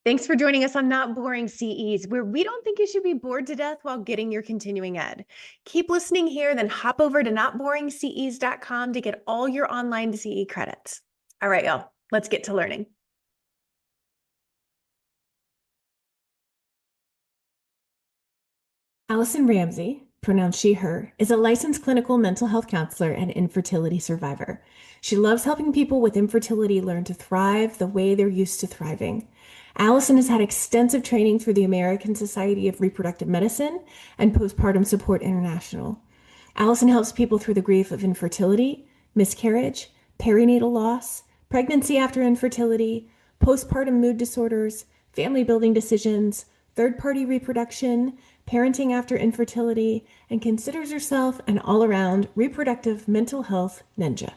Thanks for joining us on Not Boring CEs, where we don't think you should be bored to death while getting your continuing ed. Keep listening here, then hop over to notboringces.com to get all your online CE credits. All right, y'all, let's get to learning. Allison Ramsey, pronounced she, her, is a licensed clinical mental health counselor and infertility survivor. She loves helping people with infertility learn to thrive the way they're used to thriving. Allison has had extensive training through the American Society of Reproductive Medicine and Postpartum Support International. Allison helps people through the grief of infertility, miscarriage, perinatal loss, pregnancy after infertility, postpartum mood disorders, family building decisions, third-party reproduction, parenting after infertility, and considers herself an all-around reproductive mental health ninja.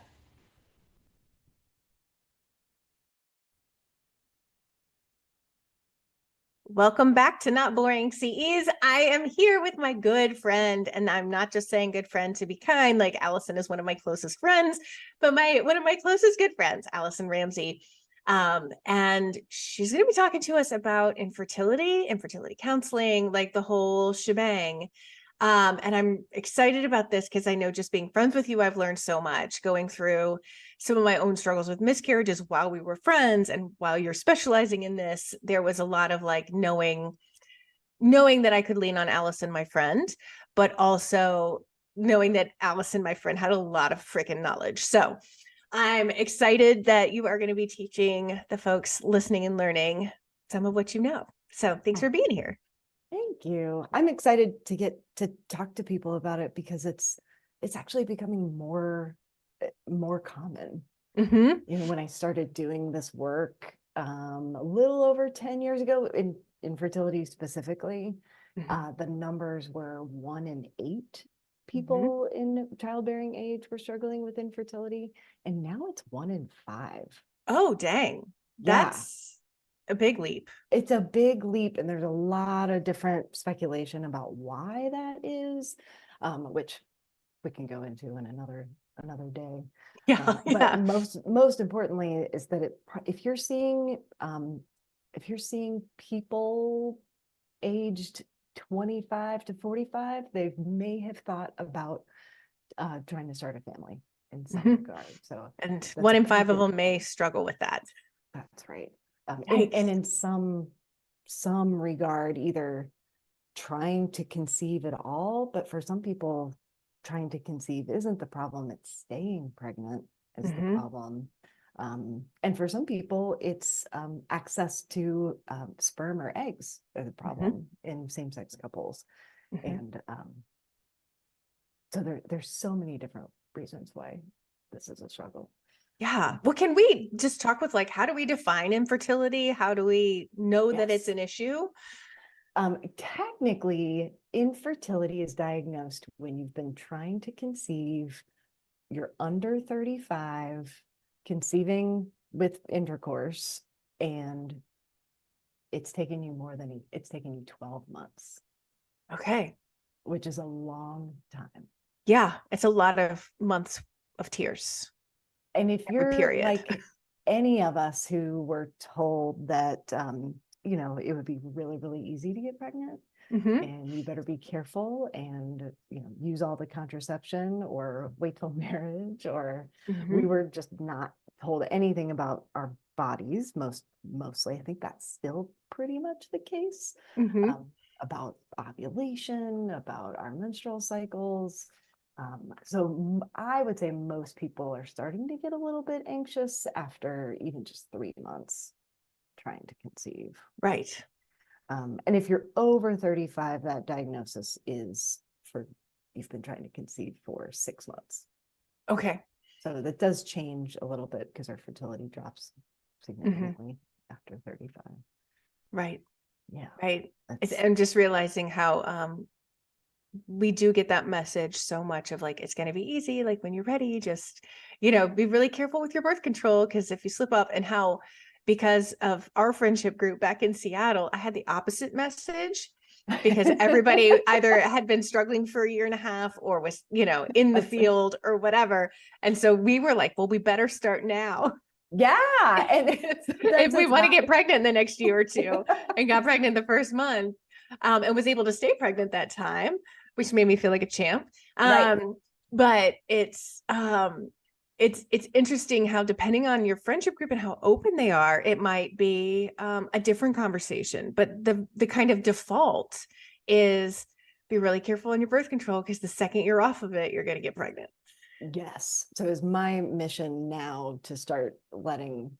Welcome back to Not Boring CEs. I am here with my good friend, and I'm not just saying good friend to be kind, like Allison is one of my closest friends, but one of my closest good friends, Allison Ramsey. And she's going to be talking to us about infertility counseling, like the whole shebang. And I'm excited about this because I know just being friends with you, I've learned so much going through some of my own struggles with miscarriages while we were friends. And while you're specializing in this, there was a lot of like knowing that I could lean on Allison, my friend, but also knowing that Allison, my friend, had a lot of freaking knowledge. So I'm excited that you are going to be teaching the folks listening and learning some of what you know. So thanks for being here. Thank you. I'm excited to get to talk to people about it because it's actually becoming more common. Mm-hmm. You know, when I started doing this work a little over 10 years ago in infertility specifically, the numbers were 1 in 8 people in childbearing age were struggling with infertility, and now it's 1 in 5. Oh, dang. That's a big leap. It's a big leap, and there's a lot of different speculation about why that is, which we can go into in another day. But most importantly is that if you're seeing people aged 25 to 45, they may have thought about trying to start a family in some regard. So, and 1 in 5 of them may struggle with that. That's right. And in some regard, either trying to conceive at all, but for some people, trying to conceive isn't the problem, it's staying pregnant is the problem. And for some people, it's access to sperm or eggs are the problem in same-sex couples. And so there's so many different reasons why this is a struggle. Yeah. Well, can we just talk with like, how do we define infertility? How do we know that it's an issue? Technically, infertility is diagnosed when you've been trying to conceive, you're under 35, conceiving with intercourse, and it's taken you 12 months. Okay. Which is a long time. Yeah. It's a lot of months of tears. And if you're like any of us who were told that, you know, it would be really, really easy to get pregnant and you better be careful and, you know, use all the contraception or wait till marriage, or we were just not told anything about our bodies. Mostly, I think that's still pretty much the case, about ovulation, about our menstrual cycles. So I would say most people are starting to get a little bit anxious after even just 3 months trying to conceive. Right. And if you're over 35, that diagnosis is for you've been trying to conceive for 6 months. Okay. So that does change a little bit because our fertility drops significantly after 35. Right. Yeah. Right. I'm just realizing how we do get that message so much of like, it's going to be easy. Like when you're ready, just, you know, be really careful with your birth control. Because if you slip up, and how, because of our friendship group back in Seattle, I had the opposite message because everybody either had been struggling for 1.5 years or was, you know, in the field or whatever. And so we were like, well, we better start now. Yeah. And if we want to get pregnant in the next year or two and got pregnant the first month, and was able to stay pregnant that time, which made me feel like a champ. Right. But it's interesting how, depending on your friendship group and how open they are, it might be a different conversation. But the kind of default is, be really careful on your birth control, because the second you're off of it, you're going to get pregnant. Yes. So it's my mission now to start letting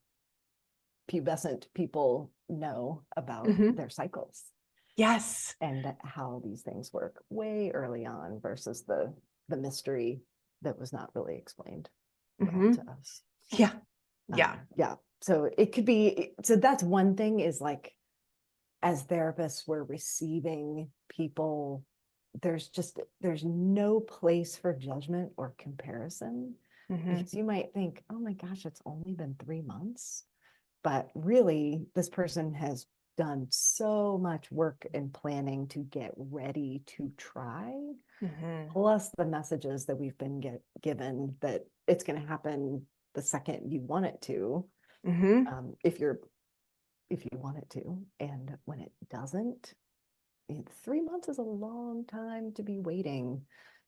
pubescent people know about their cycles. Yes. And how these things work way early on versus the mystery that was not really explained well to us. Yeah. Yeah. Yeah. So it could be, so that's one thing, is like, as therapists, we're receiving people, there's no place for judgment or comparison, because you might think, oh my gosh, it's only been 3 months. But really, this person has done so much work and planning to get ready to try, plus the messages that we've been given that it's going to happen the second you want it to, if you want it to. And when it doesn't, 3 months is a long time to be waiting.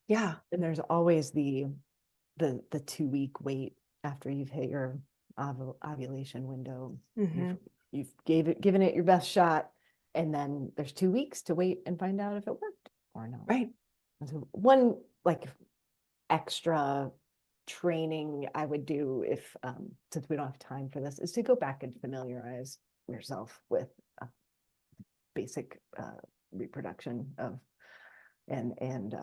Yeah. And there's always the 2-week wait after you've hit your ovulation window. You've given it your best shot, and then there's 2 weeks to wait and find out if it worked or not. Right. And so one like extra training I would do, if since we don't have time for this, is to go back and familiarize yourself with basic reproduction of and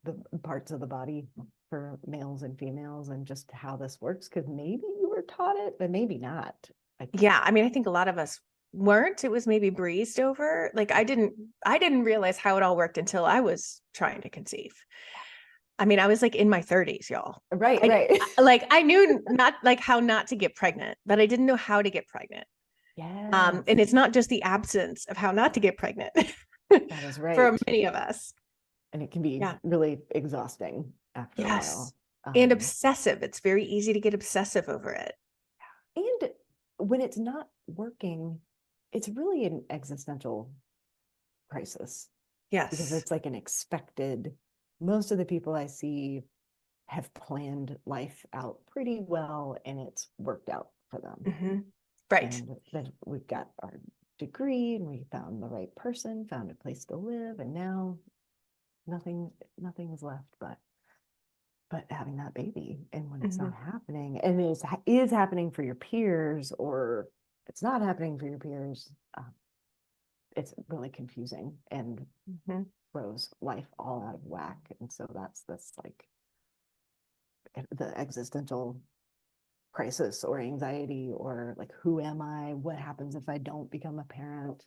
the parts of the body for males and females, and just how this works, because maybe you were taught it, but maybe not. Yeah. I mean, I think a lot of us weren't. It was maybe breezed over. Like, I didn't realize how it all worked until I was trying to conceive. I mean, I was like in my 30s, y'all. Right. Like, I knew not like how not to get pregnant, but I didn't know how to get pregnant. Yeah. And it's not just the absence of how not to get pregnant. That is right. For many of us. And it can be really exhausting after a while. And obsessive. It's very easy to get obsessive over it. And when it's not working, it's really an existential crisis. Yes. Because it's like an expected, most of the people I see have planned life out pretty well, and it's worked out for them. Right. And then we've got our degree, and we found the right person, found a place to live, and now nothing is left but having that baby. And when it's not happening, and it is happening for your peers, or it's not happening for your peers, it's really confusing and throws life all out of whack. And so that's this like the existential crisis or anxiety, or like, who am I? What happens if I don't become a parent?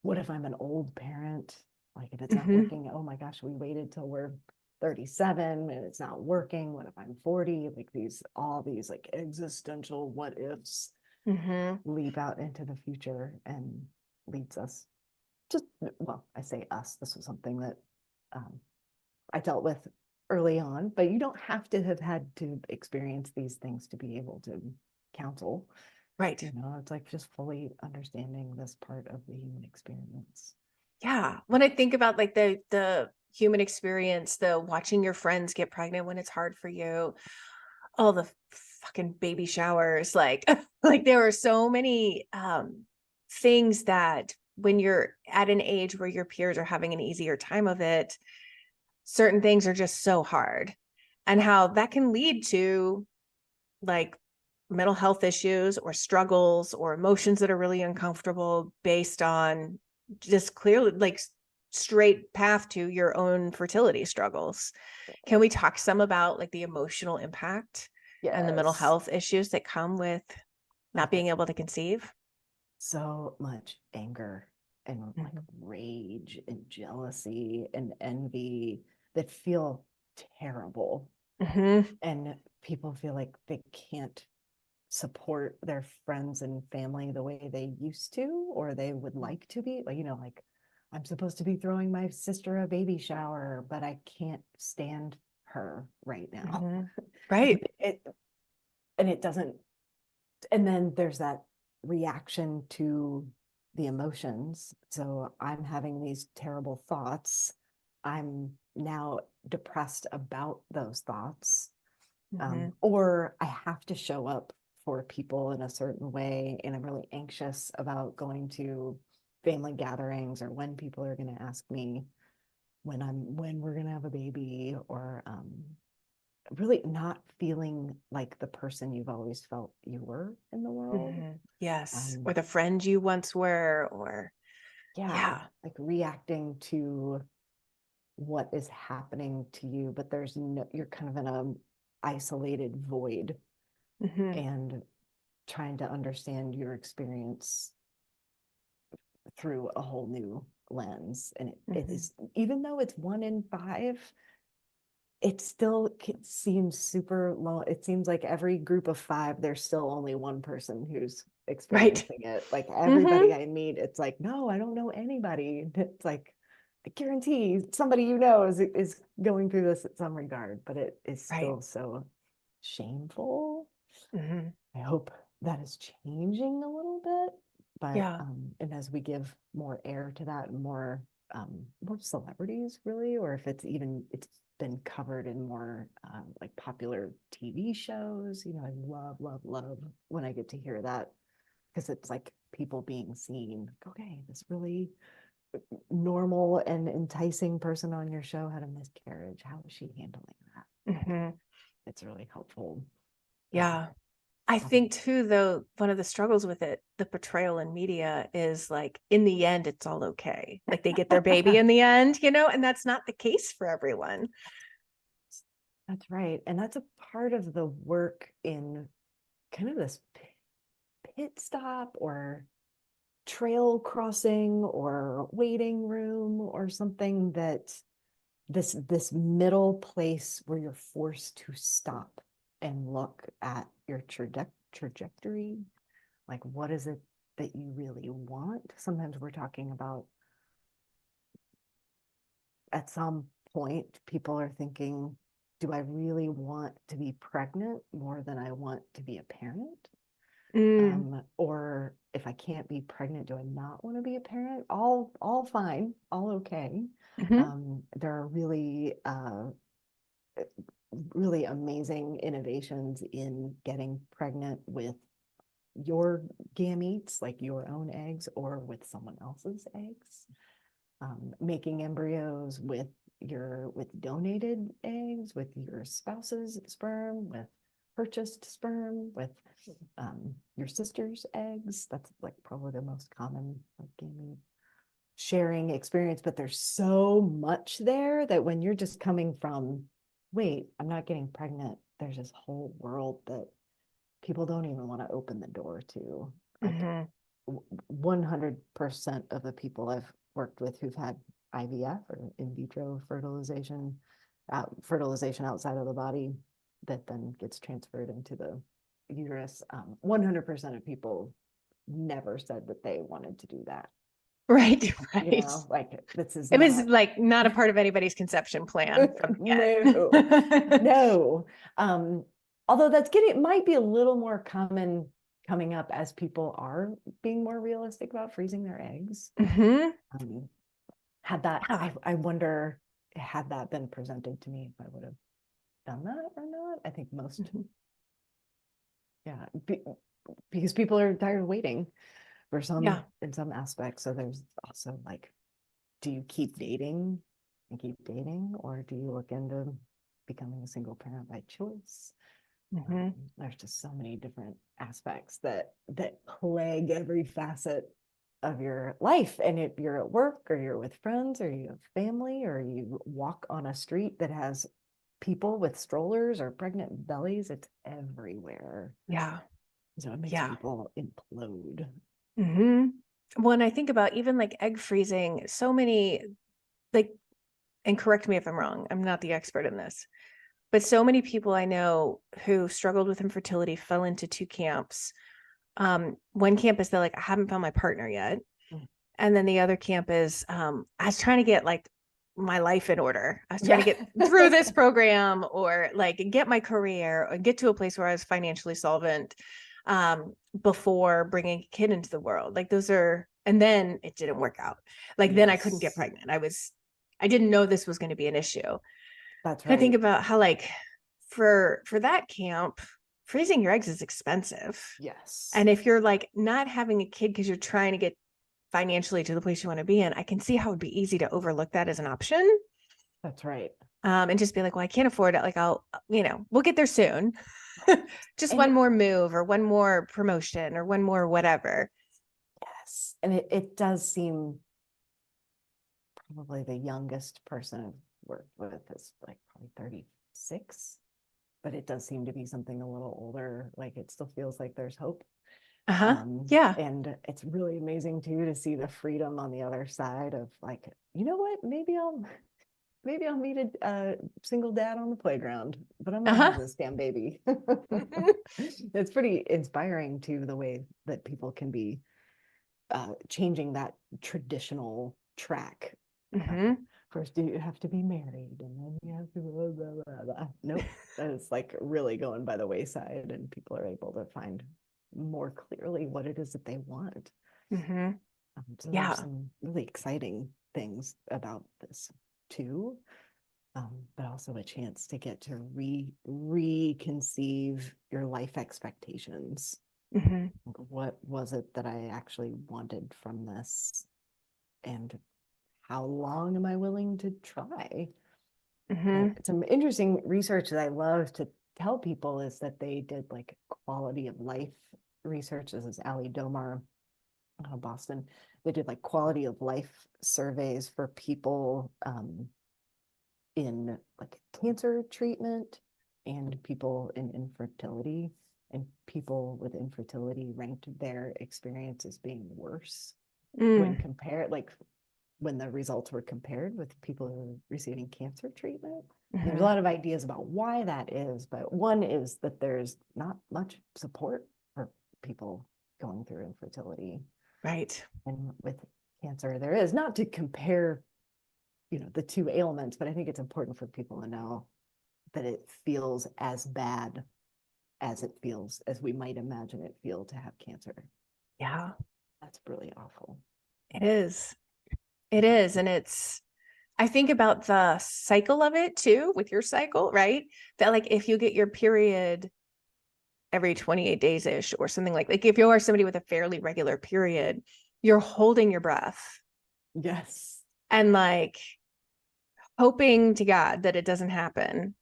What if I'm an old parent? Like, if it's not working, oh my gosh, we waited till we're 37 and it's not working. What if I'm 40? Like, all these like existential what ifs leap out into the future and leads us well, I say us, this was something that I dealt with early on, but you don't have to have had to experience these things to be able to counsel. Right. It's like just fully understanding this part of the human experience. Yeah. When I think about like the human experience, the watching your friends get pregnant when it's hard for you, all the fucking baby showers, like there are so many things that when you're at an age where your peers are having an easier time of it, certain things are just so hard, and how that can lead to like mental health issues or struggles or emotions that are really uncomfortable based on just clearly like straight path to your own fertility struggles. Can we talk some about like the emotional impact and the mental health issues that come with not being able to conceive? So much anger and like rage and jealousy and envy that feel terrible. And people feel like they can't support their friends and family the way they used to, or they would like to be. Like, like, I'm supposed to be throwing my sister a baby shower, but I can't stand her right now. Right. it doesn't, and then there's that reaction to the emotions. So I'm having these terrible thoughts. I'm now depressed about those thoughts. Or I have to show up for people in a certain way, and I'm really anxious about going to family gatherings, or when people are going to ask me when we're going to have a baby, or really not feeling like the person you've always felt you were in the world. Yes. Or the friend you once were, or like reacting to what is happening to you, but there's no, you're kind of in a isolated void, and trying to understand your experience through a whole new lens. And it is, even though it's 1 in 5, it still seems super low. It seems like every group of 5, there's still only one person who's experiencing it. Like everybody I meet, it's like, no, I don't know anybody. It's like, I guarantee somebody you know is going through this in some regard, but it is still so shameful. I hope that is changing a little bit, but and as we give more air to that, and more celebrities, really, or if it's been covered in more like popular TV shows, I love when I get to hear that, because it's like people being seen. Okay, this really normal and enticing person on your show had a miscarriage. How is she handling that? It's really helpful. I think too, though, one of the struggles with it, the portrayal in media, is like, in the end, it's all okay. Like they get their baby in the end, and that's not the case for everyone. That's right. And that's a part of the work in kind of this pit stop, or trail crossing, or waiting room, or something, that this middle place where you're forced to stop and look at your trajectory. Like, what is it that you really want? Sometimes we're talking about, at some point, people are thinking, do I really want to be pregnant more than I want to be a parent? Or if I can't be pregnant, do I not want to be a parent? All fine, all okay. There are really really amazing innovations in getting pregnant with your gametes, like your own eggs, or with someone else's eggs. Making embryos with donated eggs, with your spouse's sperm, with purchased sperm, with your sister's eggs. That's like probably the most common gamete sharing experience. But there's so much there that when you're just coming from, wait, I'm not getting pregnant, there's this whole world that people don't even want to open the door to. Like 100% of the people I've worked with who've had IVF, or in vitro fertilization outside of the body, that then gets transferred into the uterus, 100% of people never said that they wanted to do that. Right. Like, it was like not a part of anybody's conception plan. No. Although it might be a little more common coming up as people are being more realistic about freezing their eggs. I wonder, had that been presented to me, if I would have done that or not. I think most, because people are tired of waiting for in some aspects. So there's also like, do you keep dating, or do you look into becoming a single parent by choice? There's just so many different aspects that plague every facet of your life. And if you're at work, or you're with friends, or you have family, or you walk on a street that has people with strollers or pregnant bellies, it's everywhere. So it makes people implode. When I think about even like egg freezing, so many, like, and correct me if I'm wrong, I'm not the expert in this, but so many people I know who struggled with infertility fell into 2 camps. One camp is they're like, I haven't found my partner yet. And then the other camp is, I was trying to get like my life in order. I was trying to get through this program, or like get my career, or get to a place where I was financially solvent before bringing a kid into the world. Like those are, and then it didn't work out. Like then I couldn't get pregnant. I didn't know this was going to be an issue. That's right. I think right. about how like for that camp, freezing your eggs is expensive. Yes. And if you're like not having a kid because you're trying to get financially to the place you want to be in, I can see how it would be easy to overlook that as an option. That's right. And just be like, well, I can't afford it. Like we'll get there soon. Just And one more move or one more promotion or one more whatever. Yes. And it does seem probably the youngest person I've worked with is like probably 36, but it does seem to be something a little older. Like it still feels like there's hope. Yeah. And it's really amazing too to see the freedom on the other side of like, you know what, maybe I'll meet a single dad on the playground, but I'm gonna have this damn baby. It's pretty inspiring too, the way that people can be changing that traditional track. First you have to be married, and then you have to blah, blah, blah, blah. Nope. It's like really going by the wayside, and people are able to find more clearly what it is that they want. So there's some really exciting things about this too, but also a chance to get to reconceive your life expectations. What was it that I actually wanted from this, and how long am I willing to try? Some interesting research that I love to tell people is that they did like quality of life research. This is Ali Domar out of Boston. They did like quality of life surveys for people in like cancer treatment and people in infertility, and people with infertility ranked their experience as being worse when compared, like when the results were compared with people who were receiving cancer treatment. There's a lot of ideas about why that is, but one is that there's not much support for people going through infertility. Right. And with cancer, there is, not to compare, the two ailments, but I think it's important for people to know that it feels as bad as it feels, as we might imagine it feel to have cancer. Yeah. That's really awful. It is. It is. And I think about the cycle of it too, with your cycle, right? That like if you get your period every 28 days ish or something, like if you are somebody with a fairly regular period, you're holding your breath. Yes. And like hoping to God that it doesn't happen.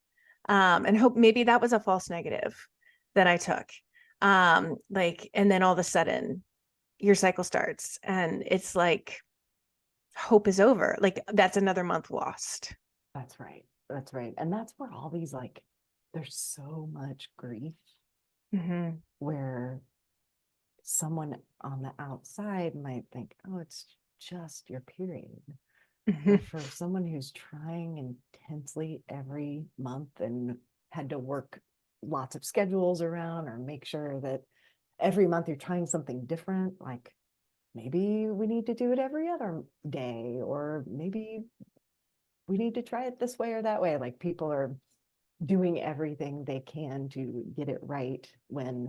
And hope maybe that was a false negative that I took. And then all of a sudden your cycle starts and it's like hope is over. Like that's another month lost. That's right. That's right. And that's where all these, like, there's so much grief where someone on the outside might think, oh, it's just your period. But for someone who's trying intensely every month and had to work lots of schedules around, or make sure that every month you're trying something different, like maybe we need to do it every other day, or maybe we need to try it this way or that way. Like people are doing everything they can to get it right when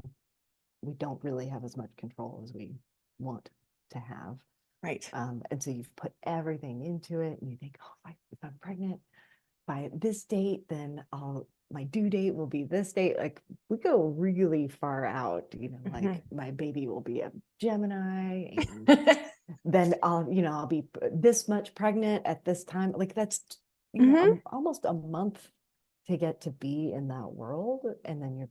we don't really have as much control as we want to have. Right. And so you've put everything into it, and you think, oh, if I'm pregnant by this date, then my due date will be this date. Like we go really far out, like my baby will be a Gemini, and then I'll be this much pregnant at this time. Like that's, almost a month to get to be in that world. And then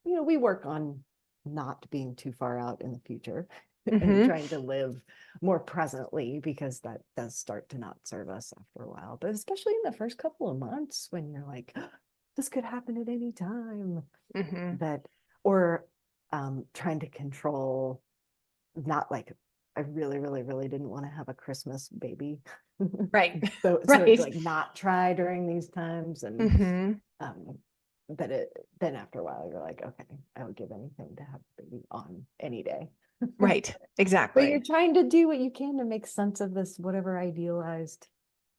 we work on not being too far out in the future and trying to live more presently, because that does start to not serve us after a while. But especially in the first couple of months when you're like, oh, this could happen at any time, or trying to control, not like, I really, really, really didn't want to have a Christmas baby. Right. So right. like not try during these times. And but then after a while you're like, okay, I would give anything to have a baby on any day. Right. Exactly. But you're trying to do what you can to make sense of this, whatever idealized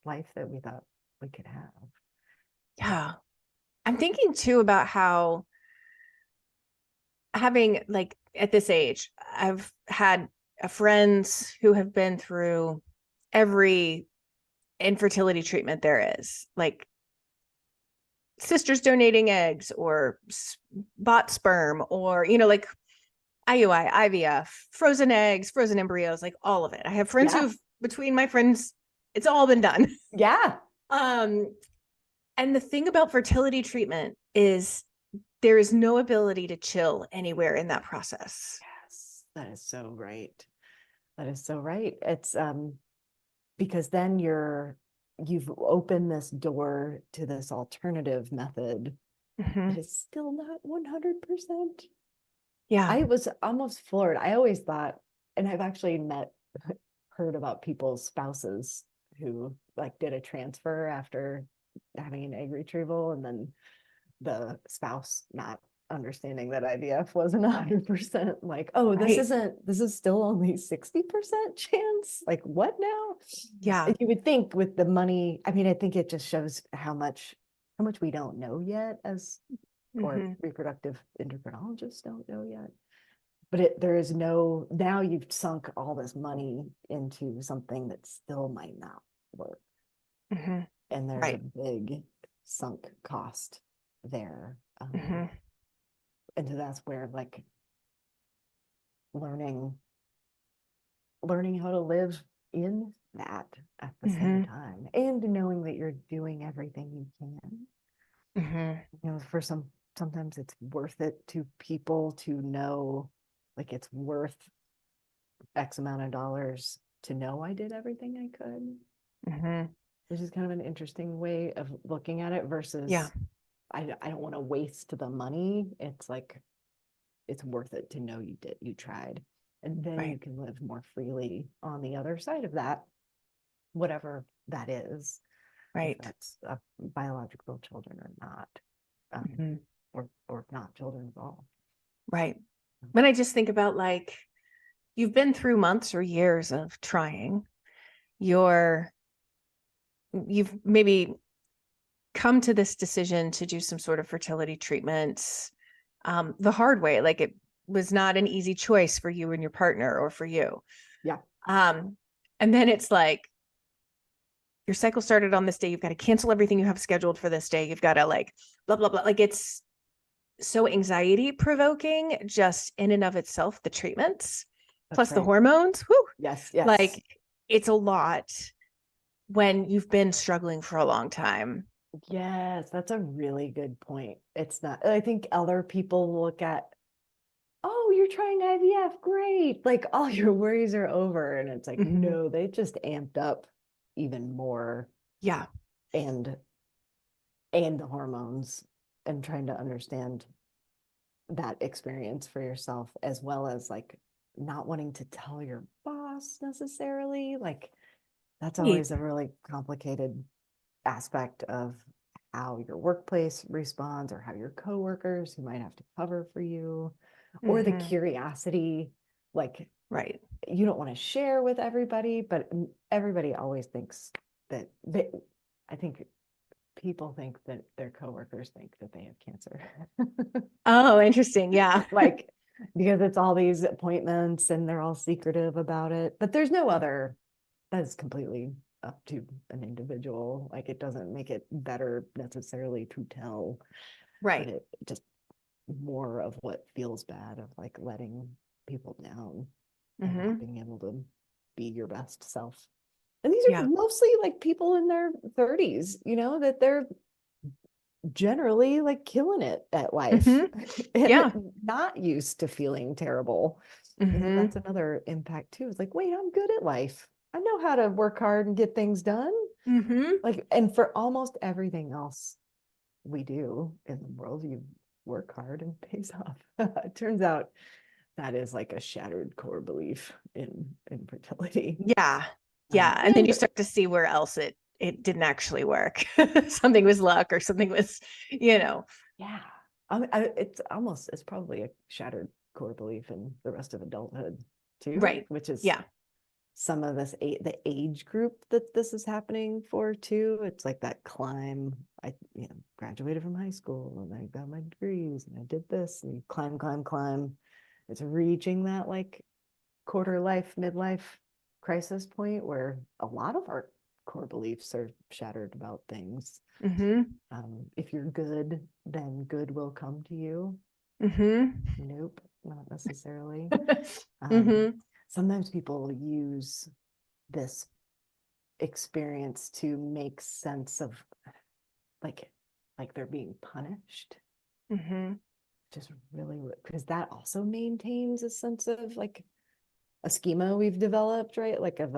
life that we thought we could have. Yeah. I'm thinking too about how having like at this age, I've had friends who have been through every infertility treatment there is, like sisters donating eggs or bought sperm, or, you know, like IUI, IVF, frozen eggs, frozen embryos, like all of it. I have friends who've, between my friends, it's all been done. Yeah. And the thing about fertility treatment is there is no ability to chill anywhere in that process. Yes, that is so right. That is so right. It's because then you've opened this door to this alternative method. It is still not 100%. Yeah. I was almost floored. I always thought, and I've actually heard about people's spouses who like did a transfer after having an egg retrieval, and then the spouse not understanding that IVF wasn't 100%, like, oh, this is still only 60% chance. Like, what now? Yeah. You would think with the money, I mean, I think it just shows how much we don't know yet as, or reproductive endocrinologists don't know yet. But there is no, now you've sunk all this money into something that still might not work. And there's a big sunk cost there. And so that's where like learning how to live in that at the same time, and knowing that you're doing everything you can. You know, for sometimes it's worth it to people to know, like, it's worth X amount of dollars to know I did everything I could. Which is kind of an interesting way of looking at it versus, I don't want to waste the money. It's like, it's worth it to know you tried. And then you can live more freely on the other side of that, whatever that is. If that's biological children or not, or not children at all. Right. When I just think about, like, you've been through months or years of trying, you've maybe come to this decision to do some sort of fertility treatments the hard way. Like, it was not an easy choice for you and your partner, or for you. Yeah. And then it's like, your cycle started on this day. You've got to cancel everything you have scheduled for this day. You've got to, like, blah, blah, blah. Like, it's so anxiety provoking just in and of itself, the treatments, plus the hormones. Whew. Yes. Like, it's a lot when you've been struggling for a long time. Yes, that's a really good point. It's not, I think other people look at, oh, you're trying IVF, great, like all your worries are over. And it's like, no, they just amped up even more. Yeah. And the hormones, and trying to understand that experience for yourself, as well as like not wanting to tell your boss necessarily. Like, that's always a really complicated aspect of how your workplace responds, or how your coworkers who might have to cover for you, or the curiosity, like, you don't want to share with everybody, but everybody always thinks that I think people think that their coworkers think that they have cancer. Oh, interesting. Yeah. Like, because it's all these appointments and they're all secretive about it, but there's no other, that's completely up to an individual. Like, it doesn't make it better necessarily to tell, but it just more of what feels bad, of like letting people down and not being able to be your best self. And these are mostly like people in their 30s, you know, that they're generally like killing it at life and not used to feeling terrible. And that's another impact too. It's like, wait, I'm good at life. I know how to work hard and get things done. Like, and for almost everything else we do in the world, you work hard and it pays off. It turns out that is like a shattered core belief in fertility. Yeah. And then you start to see where else it didn't actually work. Something was luck, or something was, you know. Yeah. It's probably a shattered core belief in the rest of adulthood too. Right. Which is some of this, the age group that this is happening for too. It's like that climb. I graduated from high school and I got my degrees and I did this, and you climb. It's reaching that like quarter life, midlife crisis point where a lot of our core beliefs are shattered about things. If you're good, then good will come to you. Nope, not necessarily. Sometimes people use this experience to make sense of like they're being punished. Just really, because that also maintains a sense of like a schema we've developed, right? Like of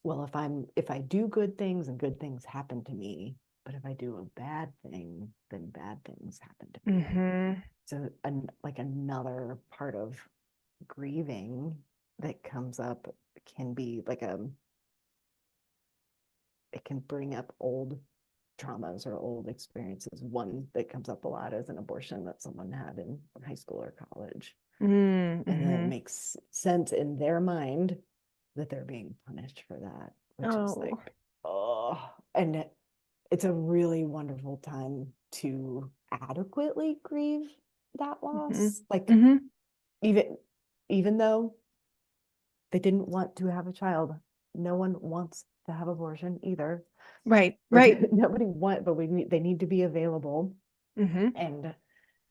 well, if I do good things and good things happen to me, but if I do a bad thing, then bad things happen to me. So like another part of grieving that comes up can be like it can bring up old traumas or old experiences. One that comes up a lot is an abortion that someone had in high school or college. And then it makes sense in their mind that they're being punished for that, which is like, and it's a really wonderful time to adequately grieve that loss. Like even though they didn't want to have a child, no one wants to have abortion either. Right. Nobody but they need to be available. And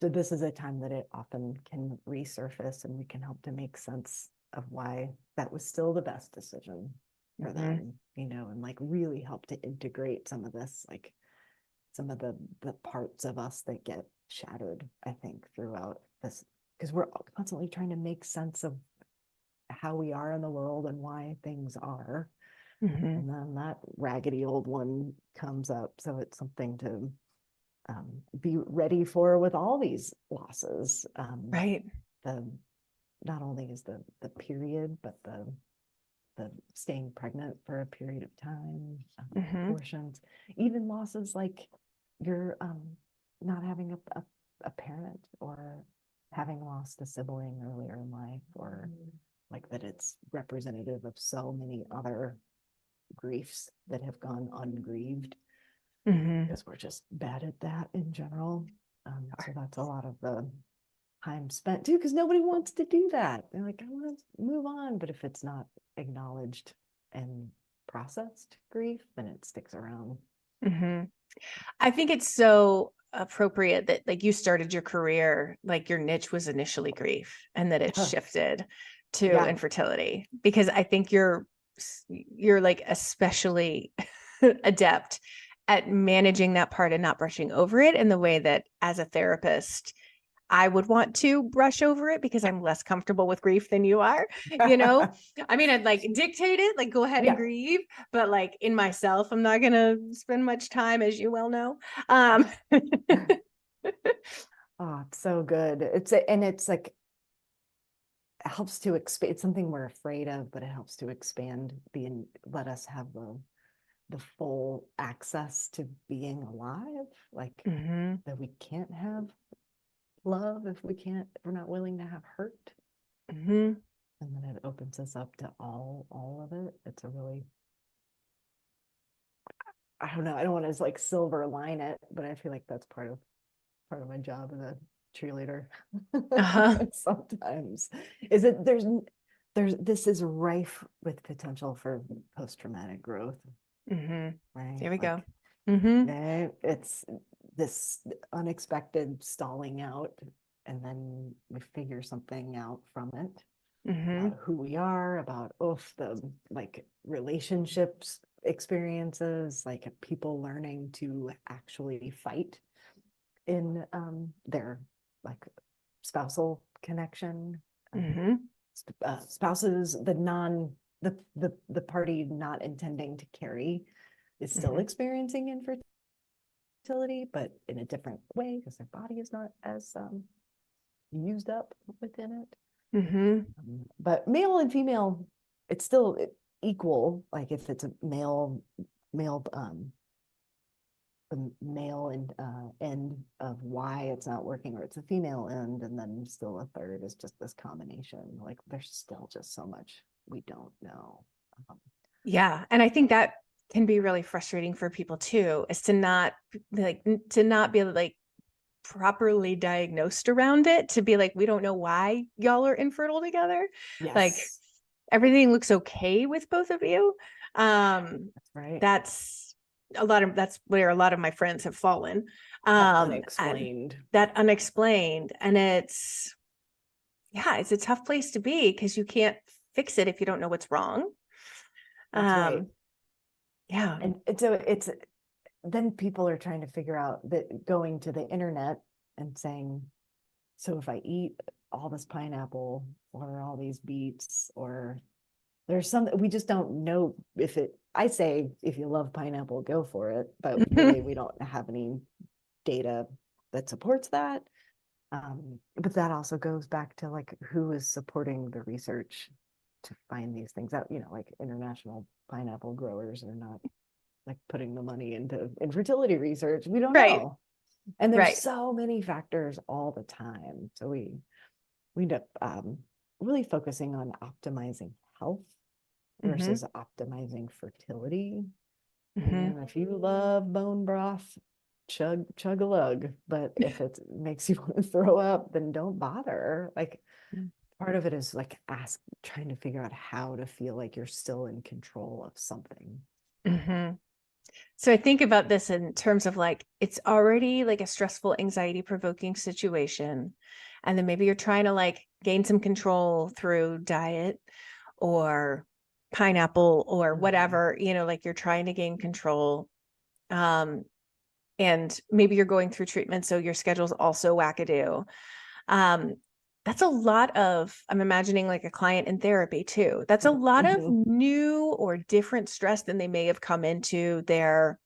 so this is a time that it often can resurface, and we can help to make sense of why that was still the best decision for them, and like really help to integrate some of this, like some of the parts of us that get shattered, I think, throughout this, because we're constantly trying to make sense of how we are in the world and why things are. And then that raggedy old one comes up. So it's something to be ready for with all these losses. Not only is the period, but the staying pregnant for a period of time, abortions, even losses like you're not having a parent, or having lost a sibling earlier in life, or like that it's representative of so many other griefs that have gone ungrieved, because we're just bad at that in general. So that's a lot of the time spent too, because nobody wants to do that. They're like, I want to move on, but if it's not acknowledged and processed grief, then it sticks around. I think it's so appropriate that like you started your career, like your niche was initially grief, and that it shifted to infertility, because I think you're like especially adept at managing that part and not brushing over it in the way that as a therapist I would want to brush over it, because I'm less comfortable with grief than you are, I mean, I'd like dictate it, like go ahead and grieve, but like in myself, I'm not going to spend much time, as you well know. Oh, it's so good. It's like, it helps to expand. It's something we're afraid of, but it helps to expand let us have the full access to being alive, like that we can't have love if we're not willing to have hurt. And then it opens us up to all of it. It's a really, I don't know, I don't want to like silver line it, but I feel like that's part of my job as a cheerleader. Sometimes is it there's this is rife with potential for post-traumatic growth. Right, there we go. It's this unexpected stalling out, and then we figure something out from it, about who we are, about the like relationships experiences, like people learning to actually fight in their like spousal connection, spouses, the party not intending to carry is still experiencing infertility, but in a different way, because their body is not as used up within it. But male and female, it's still equal. Like if it's a male the male end of why it's not working, or it's a female end, and then still a third is just this combination. Like there's still just so much we don't know. Yeah. And I think that can be really frustrating for people too, is to not be like properly diagnosed around it, to be like, we don't know why y'all are infertile together. Yes. Like everything looks okay with both of you. That's right. That's where a lot of my friends have fallen. Unexplained. That unexplained. And it's a tough place to be, because you can't fix it if you don't know what's wrong. That's right. Yeah. And so then people are trying to figure out, that going to the internet and saying, so if I eat all this pineapple or all these beets, or there's some, we just don't know if it, I say, if you love pineapple, go for it. But really, we don't have any data that supports that. But that also goes back to like, who is supporting the research to find these things out, like international pineapple growers are not like putting the money into infertility research. We don't know. And there's so many factors all the time. So we end up really focusing on optimizing health versus optimizing fertility. And if you love bone broth, chug a lug. But if it makes you want to throw up, then don't bother. Like, part of it is like trying to figure out how to feel like you're still in control of something. So I think about this in terms of like, it's already like a stressful, anxiety provoking situation. And then maybe you're trying to like gain some control through diet or pineapple or whatever, like you're trying to gain control. And maybe you're going through treatment, so your schedule's also wackadoo. That's a lot of, I'm imagining like a client in therapy too. That's a lot of new or different stress than they may have come into their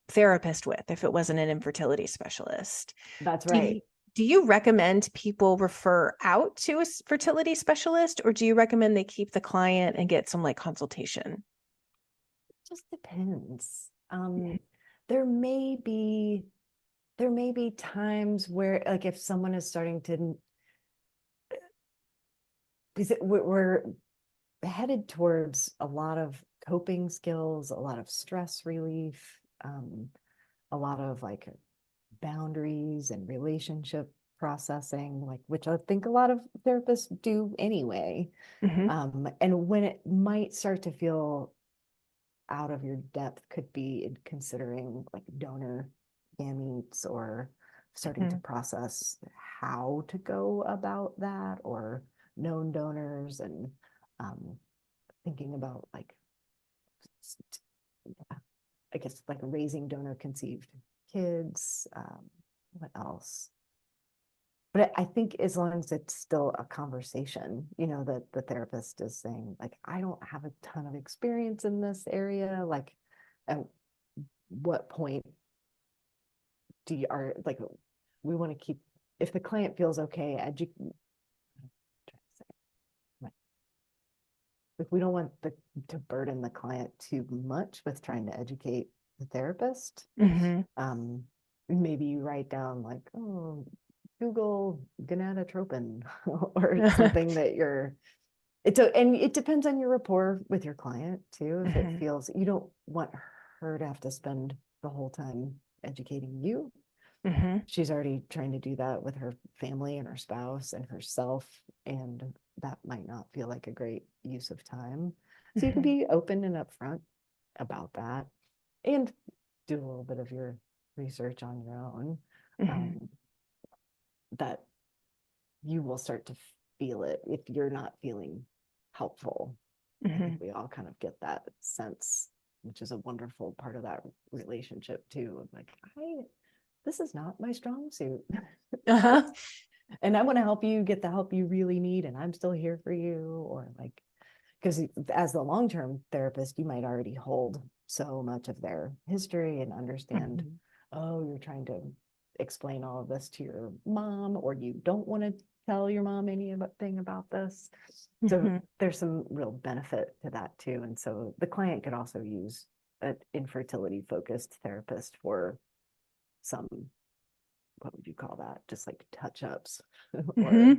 therapist with, if it wasn't an infertility specialist. That's right. Do you recommend people refer out to a fertility specialist, or do you recommend they keep the client and get some like consultation? It just depends. There may be times where, like, if someone is starting to, because we're headed towards a lot of coping skills, a lot of stress relief, a lot of like boundaries and relationship processing, like, which I think a lot of therapists do anyway. And when it might start to feel out of your depth could be in considering like donor gametes, or starting to process how to go about that, or known donors, and thinking about like, I guess, like raising donor conceived kids. What else? But I think as long as it's still a conversation, that the therapist is saying, like, I don't have a ton of experience in this area. Like, at what point we want to keep, if the client feels okay, if we don't want to burden the client too much with trying to educate the therapist, maybe you write down like, oh, Google gonadotropin or something that and it depends on your rapport with your client too. If it feels, you don't want her to have to spend the whole time educating you. She's already trying to do that with her family and her spouse and herself, and that might not feel like a great use of time. So you can be open and upfront about that, and do a little bit of your research on your own. That you will start to feel it if you're not feeling helpful. I think we all kind of get that sense, which is a wonderful part of that relationship too, of like, this is not my strong suit. And I want to help you get the help you really need, and I'm still here for you. Or like, because as the long-term therapist, you might already hold so much of their history and understand, oh, you're trying to explain all of this to your mom, or you don't want to tell your mom anything about this. So there's some real benefit to that too. And so the client could also use an infertility focused therapist for some, what would you call that? Just like touch-ups or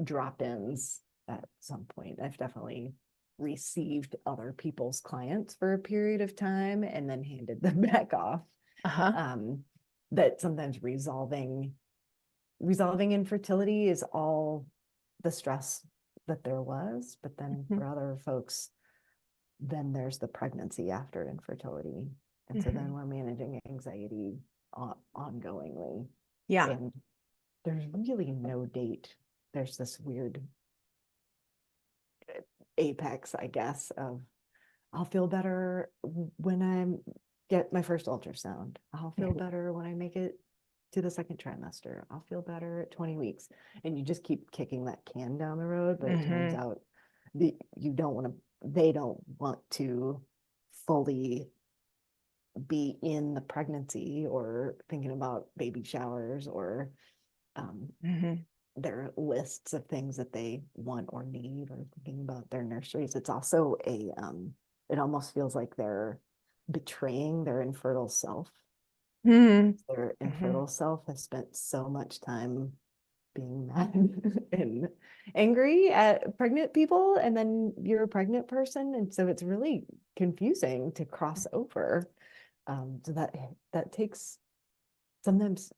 drop-ins at some point. I've definitely received other people's clients for a period of time and then handed them back off. That sometimes resolving infertility is all the stress that there was, but then for other folks, then there's the pregnancy after infertility. And so then we're managing anxiety ongoingly. Yeah. And there's really no date. There's this weird apex, I guess, of I'll feel better when I get my first ultrasound. I'll feel better when I make it to the second trimester. I'll feel better at 20 weeks. And you just keep kicking that can down the road, but it turns out they don't want to fully be in the pregnancy or thinking about baby showers or their lists of things that they want or need, or thinking about their nurseries. It's also it almost feels like they're betraying their infertile self. Their infertile self has spent so much time being mad and angry at pregnant people, and then you're a pregnant person, and so it's really confusing to cross over. So that takes, sometimes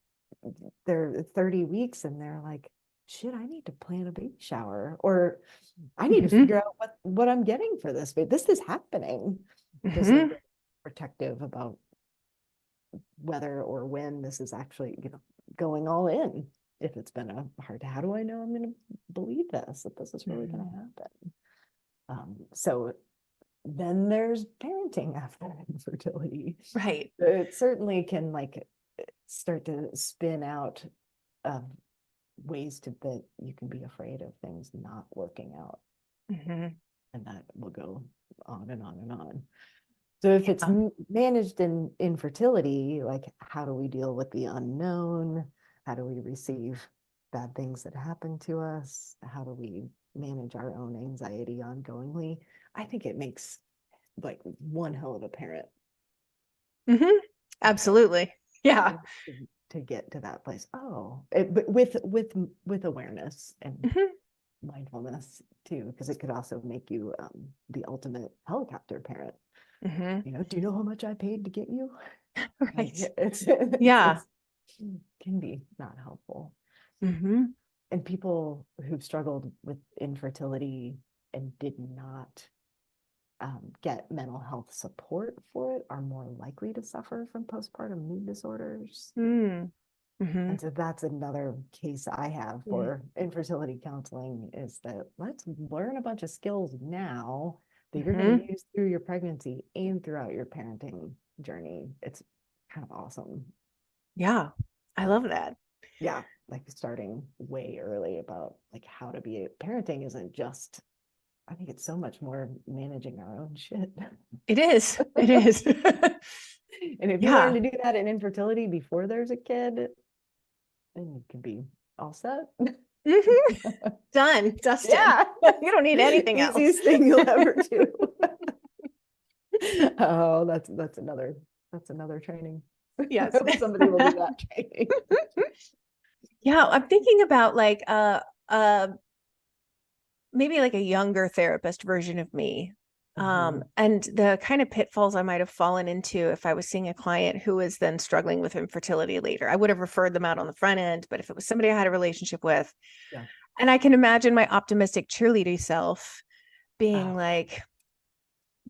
they're 30 weeks and they're like, shit, I need to plan a baby shower, or I need to figure out what I'm getting for this, but this is happening. Just like protective about whether or when this is actually, going all in. If it's been a hard, how do I know I'm going to believe this, that this is really going to happen? So then there's parenting after infertility. Right. It certainly can start to spin out ways that you can be afraid of things not working out. And that will go on and on and on. So if it's managed in infertility, how do we deal with the unknown? How do we receive bad things that happen to us? How do we manage our own anxiety ongoingly? I think it makes one hell of a parent. Absolutely. Yeah. To get to that place. But with awareness and mindfulness too, because it could also make you the ultimate helicopter parent. Do you know how much I paid to get you? Right. It's can be not helpful. And people who've struggled with infertility and did not get mental health support for it are more likely to suffer from postpartum mood disorders. And so that's another case I have for infertility counseling, is that let's learn a bunch of skills now that you're going to use through your pregnancy and throughout your parenting journey. It's kind of awesome. Yeah, I love that. Yeah, starting way early about how to be parenting isn't just, I think it's so much more managing our own shit. It is. It is. And if you learn to do that in infertility before there's a kid, then you can be all set. Done. Dustin. Yeah. You don't need anything else. Easiest thing you'll ever do. Oh, that's another training. Yes. Somebody will do that training. Yeah, I'm thinking about maybe a younger therapist version of me. And the kind of pitfalls I might have fallen into if I was seeing a client who was then struggling with infertility later. I would have referred them out on the front end, but if it was somebody I had a relationship with, and I can imagine my optimistic cheerleader self being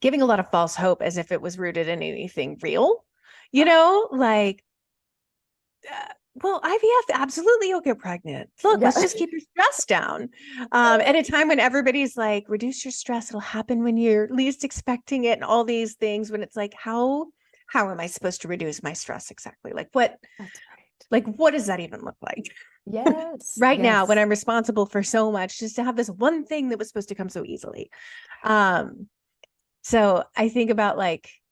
giving a lot of false hope as if it was rooted in anything real, well, IVF, absolutely, you'll get pregnant. Look, let's just keep your stress down. At a time when everybody's like, reduce your stress, it'll happen when you're least expecting it, and all these things, when it's how am I supposed to reduce my stress exactly? What? That's right. What does that even look like? Yes. Right now, when I'm responsible for so much, just to have this one thing that was supposed to come so easily. So I think about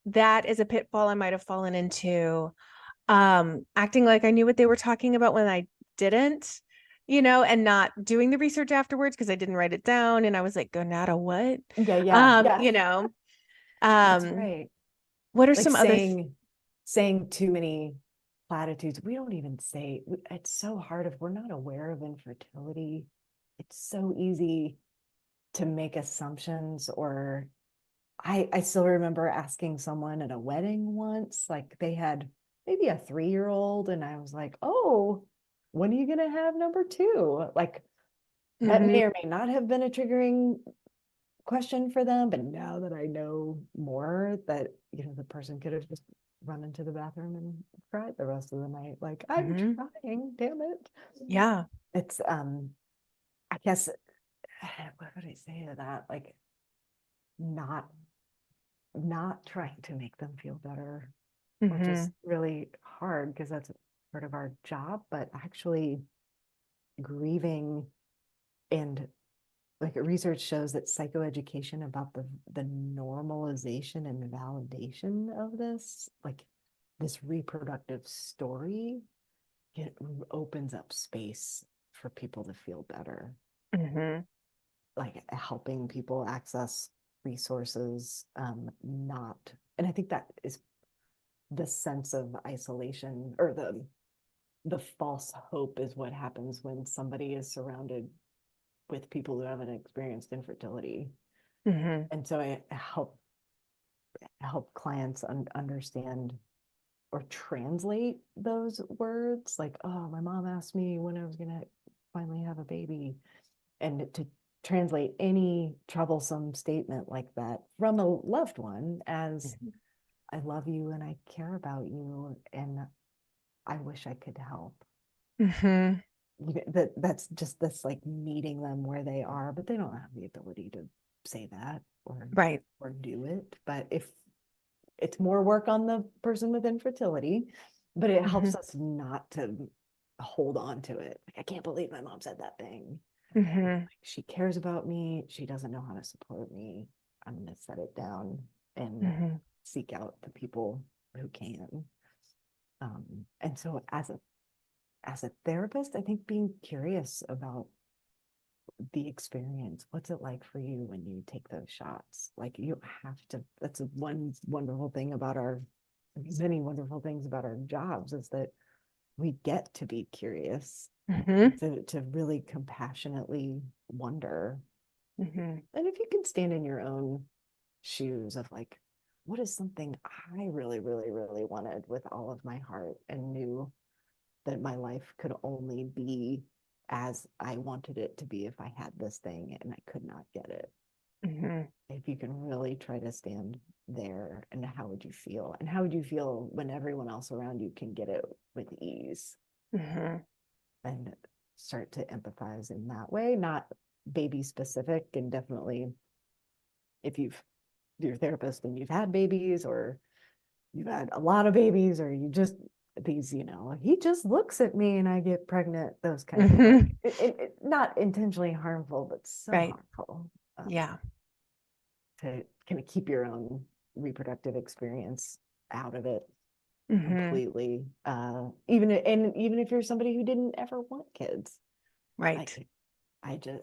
that is a pitfall I might have fallen into. Acting like I knew what they were talking about when I didn't, and not doing the research afterwards because I didn't write it down. And I was like, Gonata, what? That's right. What are some other saying too many platitudes? We don't even say, it's so hard if we're not aware of infertility. It's so easy to make assumptions. Or I still remember asking someone at a wedding once, like they had maybe a 3-year-old, and I was like, oh, when are you going to have number 2? Like that may or may not have been a triggering question for them, but now that I know more, that, you know, the person could have just run into the bathroom and cried the rest of the night. Like, I'm trying, damn it. Yeah. It's, I guess, what would I say to that? Like, not trying to make them feel better, which is really hard because that's part of our job, but actually grieving. And like research shows that psychoeducation about the normalization and validation of this, like this reproductive story, it opens up space for people to feel better. Like helping people access resources, not, and I think that is the sense of isolation, or the false hope is what happens when somebody is surrounded with people who haven't experienced infertility. And so I help clients understand or translate those words, like, oh, my mom asked me when I was going to finally have a baby, and to translate any troublesome statement like that from a loved one as, I love you and I care about you and I wish I could help. That's just this, like, meeting them where they are, but they don't have the ability to say that or do it. But if it's more work on the person with infertility, but it helps us not to hold on to it. Like, I can't believe my mom said that thing. Like, she cares about me. She doesn't know how to support me. I'm going to set it down and seek out the people who can. And so as a therapist, I think being curious about the experience, what's it like for you when you take those shots? Like, you have to, that's one wonderful thing about many wonderful things about our jobs, is that we get to be curious, to really compassionately wonder. And if you can stand in your own shoes of like, what is something I really, really, really wanted with all of my heart and knew that my life could only be as I wanted it to be if I had this thing and I could not get it. If you can really try to stand there, and how would you feel? And how would you feel when everyone else around you can get it with ease? And start to empathize in that way, not baby specific. And definitely, if you're a therapist and you've had babies, or you've had a lot of babies, or you just, these, he just looks at me and I get pregnant, those kinds of things. Not intentionally harmful, but so harmful. To kind of keep your own reproductive experience out of it completely. Even if you're somebody who didn't ever want kids.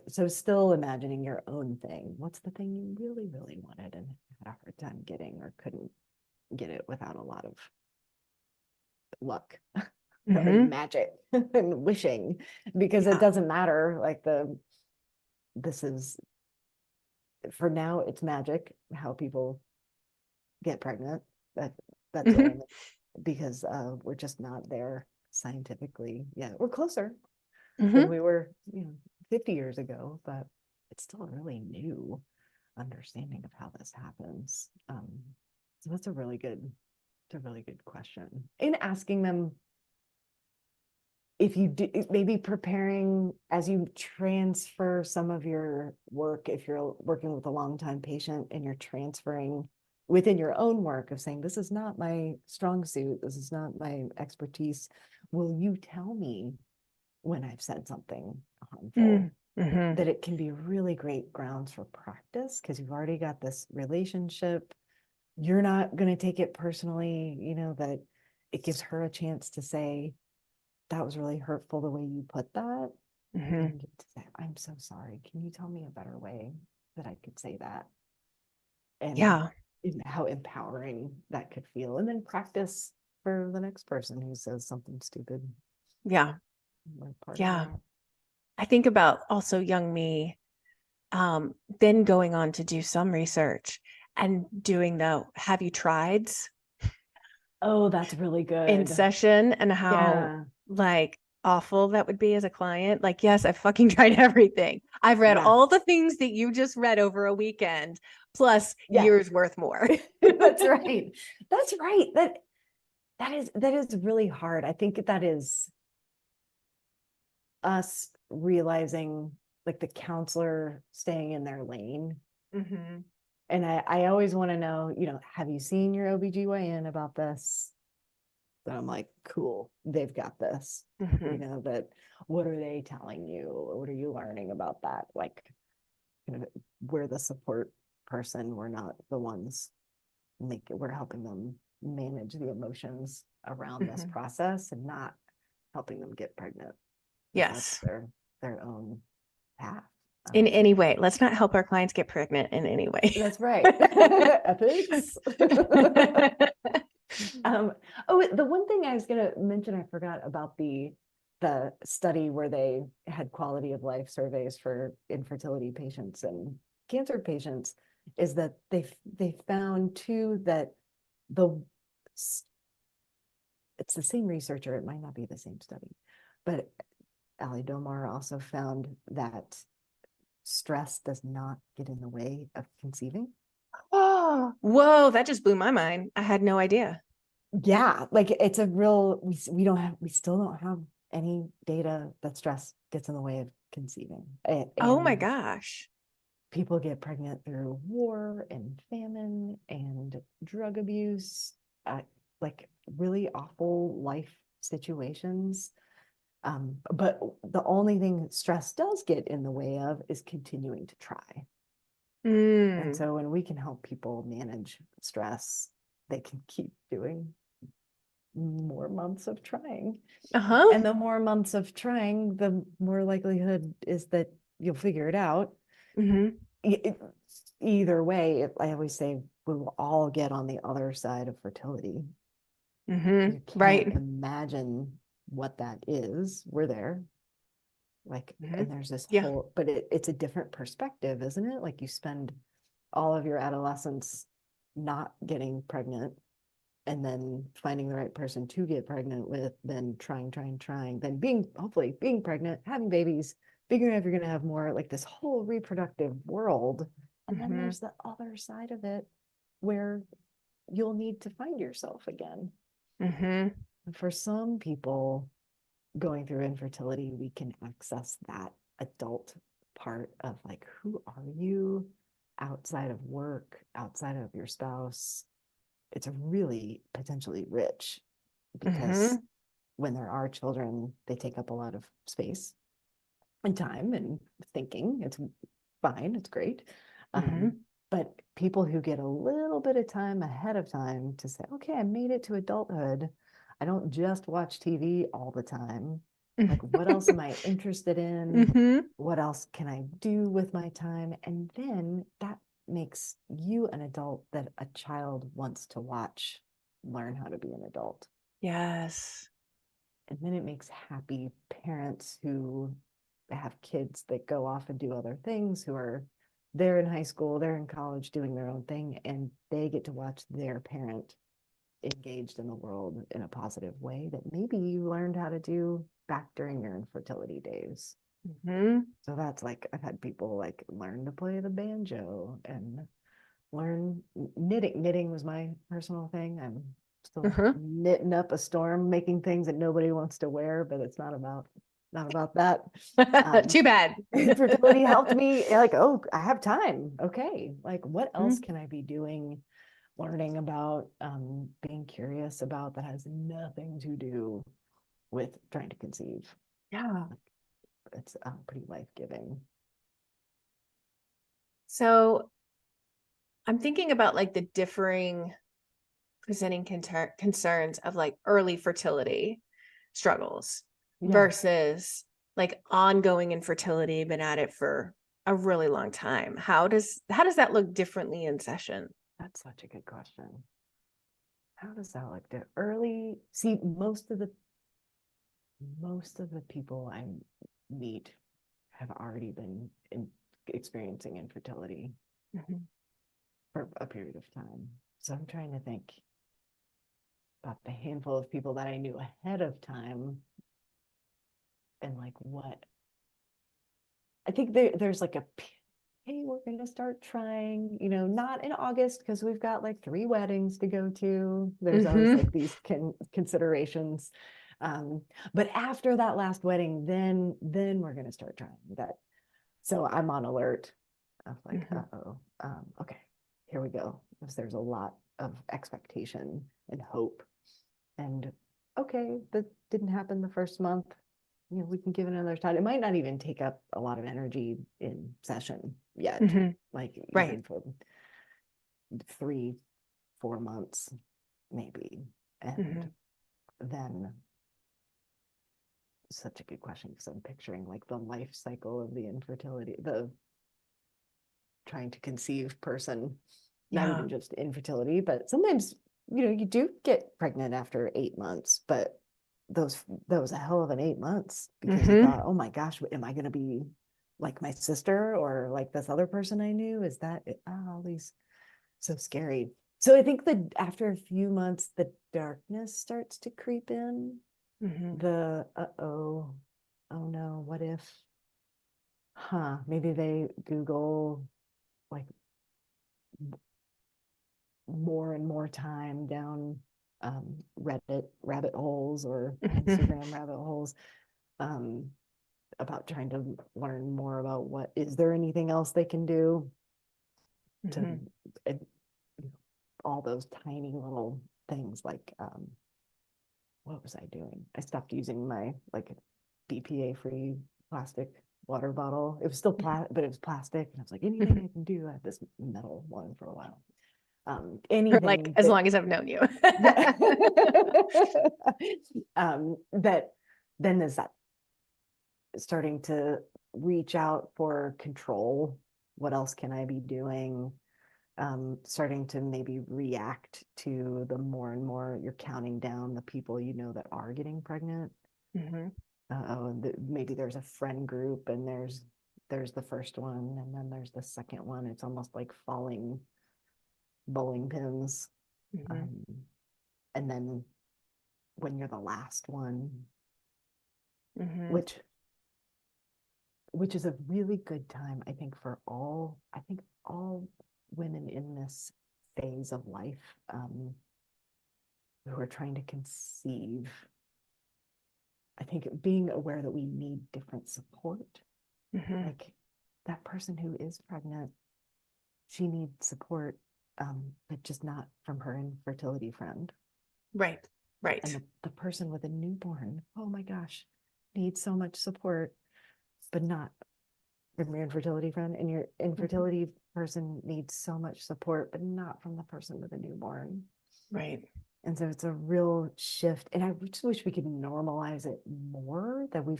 So still imagining your own thing. What's the thing you really, really wanted and had a hard time getting, or couldn't get it without a lot of luck, like magic and wishing, because it doesn't matter. Like, this is, for now, it's magic how people get pregnant. That's only because we're just not there scientifically yet. We're closer than we were 50 years ago, but it's still a really new understanding of how this happens. So that's a really good question. In asking them, if you do, maybe preparing as you transfer some of your work, if you're working with a long-time patient and you're transferring within your own work of saying, this is not my strong suit, this is not my expertise, will you tell me when I've said something harmful? That it can be really great grounds for practice, because you've already got this relationship. You're not going to take it personally, that it gives her a chance to say, that was really hurtful the way you put that. And to say, I'm so sorry. Can you tell me a better way that I could say that? And how empowering that could feel. And then practice for the next person who says something stupid. I think about also young me then going on to do some research and doing the have you trieds Oh, that's really in good. session, and how Yeah. like awful that would be as a client. Like, yes, I fucking tried everything. I've read Yeah. all the things that you just read over a weekend, plus Yeah. years worth more. That's right. That's right. That is really hard. I think that is us realizing, like, the counselor staying in their lane. Mm-hmm. And I always want to know, have you seen your OBGYN about this? Then I'm like, cool, they've got this. Mm-hmm. That what are they telling you? What are you learning about that? Like, we're the support person. We're not the ones we're helping them manage the emotions around this Mm-hmm. process and not helping them get pregnant. That's Yes. their own path. In any way. Let's not help our clients get pregnant in any way. That's right. Ethics. The one thing I was going to mention, I forgot about the study where they had quality of life surveys for infertility patients and cancer patients, is that they found too that it's the same researcher, it might not be the same study, but Ali Domar also found that stress does not get in the way of conceiving. Oh, whoa, that just blew my mind. I had no idea. Yeah, like, it's a real, we still don't have any data that stress gets in the way of conceiving. Oh my And gosh. people get pregnant through war and famine and drug abuse, like really awful life situations. But the only thing stress does get in the way of is continuing to try. And so when we can help people manage stress, they can keep doing more months of trying. And the more months of trying, the more likelihood is that you'll figure it out. Either way, I always say we will all get on the other side of fertility. You Right. can't imagine what that is. We're there. Like, and there's this whole, but it's a different perspective, isn't it? Like, you spend all of your adolescence not getting pregnant, and then finding the right person to get pregnant with, then trying, then hopefully being pregnant, having babies, figuring out if you're going to have more, like this whole reproductive world. And then there's the other side of it where you'll need to find yourself again. And for some people going through infertility, we can access that adult part of, like, who are you outside of work, outside of your spouse? It's really potentially rich, because when there are children, they take up a lot of space and time and thinking. It's fine, it's great. But people who get a little bit of time ahead of time to say, okay, I made it to adulthood. I don't just watch TV all the time. Like, what else am I interested in? What else can I do with my time? And then that makes you an adult that a child wants to watch learn how to be an adult. Yes. And then it makes happy parents who have kids that go off and do other things, who are they're in high school, they're in college doing their own thing, and they get to watch their parent engaged in the world in a positive way that maybe you learned how to do back during your infertility days. So that's, like, I've had people like learn to play the banjo and learn knitting. Knitting was my personal thing. I'm still knitting up a storm, making things that nobody wants to wear, but it's not about that. Too bad. Infertility helped me, like, oh, I have time. Okay, like, what else can I be doing, learning about, being curious about, that has nothing to do with trying to conceive? Yeah. It's pretty life-giving. So I'm thinking about, like, the differing presenting concerns of, like, early fertility struggles versus, like, ongoing infertility, been at it for a really long time. How does that look differently in session? That's such a good question. How does that look? The early, see, most of the people I meet have already been experiencing infertility for a period of time. So I'm trying to think about the handful of people that I knew ahead of time and like what I think there's like hey, we're going to start trying, not in August because we've got like 3 weddings to go to. There's always like these considerations. But after that last wedding, then we're going to start trying that. So I'm on alert. I'm like, okay, here we go. Because there's a lot of expectation and hope. And okay, that didn't happen the first month. We can give it another time. It might not even take up a lot of energy in session yet, like even for 3-4 months, maybe. And then such a good question, because I'm picturing like the life cycle of the infertility, the trying to conceive person, not even just infertility, but sometimes, you do get pregnant after 8 months, but that was a hell of an 8 months because you thought, oh my gosh, am I going to be like my sister or like this other person I knew? Is that all these so scary? So I think that after a few months, the darkness starts to creep in. The oh no, what if? Maybe they Google like more and more time down Reddit rabbit holes or Instagram rabbit holes about trying to learn more about what is there anything else they can do to all those tiny little things like what was I doing? I stopped using my like BPA free plastic water bottle. It was still but it was plastic, and I was like, anything I can do. I had this metal one for a while. Anything like as long as I've known you. That then is that starting to reach out for control. What else can I be doing? Starting to maybe react to the more and more you're counting down the people that are getting pregnant. Maybe there's a friend group and there's the first one and then there's the second one. It's almost like falling bowling pins. And then when you're the last one, which is a really good time, I think, for all women in this phase of life who are trying to conceive. I think being aware that we need different support. Like that person who is pregnant, she needs support, but just not from her infertility friend. Right. And the person with a newborn, oh my gosh, needs so much support, but not from your infertility friend. And your infertility person needs so much support, but not from the person with a newborn. Right. And so it's a real shift. And I just wish we could normalize it more, that we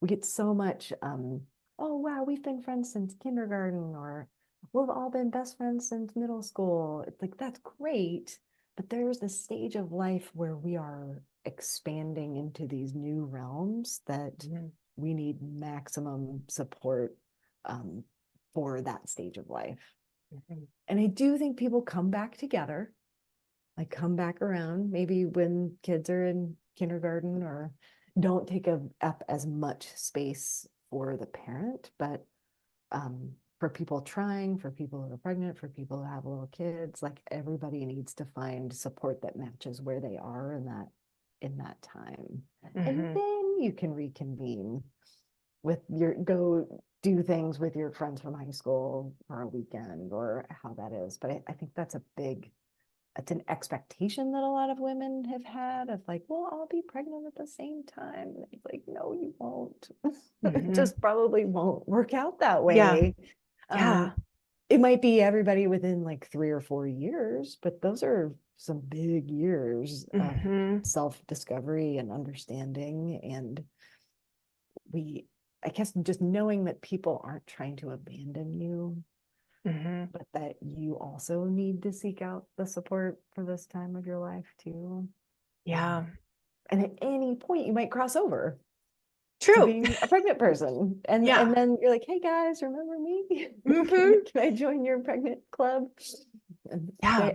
get so much, oh, wow, we've been friends since kindergarten, or we've all been best friends since middle school. It's like, that's great. But there's a stage of life where we are expanding into these new realms that we need maximum support for that stage of life. And I do think people come back together, like come back around, maybe when kids are in kindergarten or don't take up as much space for the parent, but for people trying, for people who are pregnant, for people who have little kids, like everybody needs to find support that matches where they are in that time. And then you can reconvene with go do things with your friends from high school for a weekend or how that is. But I think that's it's an expectation that a lot of women have had of like, well, I'll be pregnant at the same time. And it's like, no, you won't. It just probably won't work out that way. Yeah. It might be everybody within like 3 or 4 years, but those are some big years of self-discovery and understanding. And I guess just knowing that people aren't trying to abandon you, but that you also need to seek out the support for this time of your life too. Yeah. And at any point you might cross over. to True. being a pregnant person. And Yeah. then you're like, hey guys, remember me? Mhm. Can I join your pregnant club? And Yeah.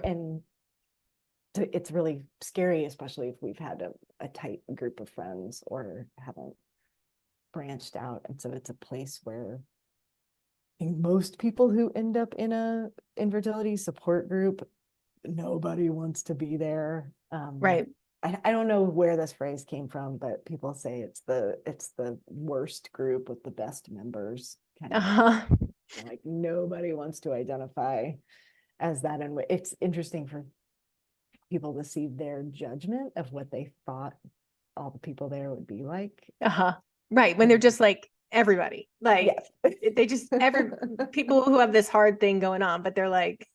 it's really scary, especially if we've had a tight group of friends or haven't branched out. And so it's a place where I think most people who end up in a infertility support group, nobody wants to be there. Right. I don't know where this phrase came from, but people say it's the worst group with the best members kind of Uh-huh. thing. Like nobody wants to identify as that. And it's interesting for people to see their judgment of what they thought all the people there would be like. Uh-huh. Right. When they're just like everybody, like Yes. they just people who have this hard thing going on, but they're like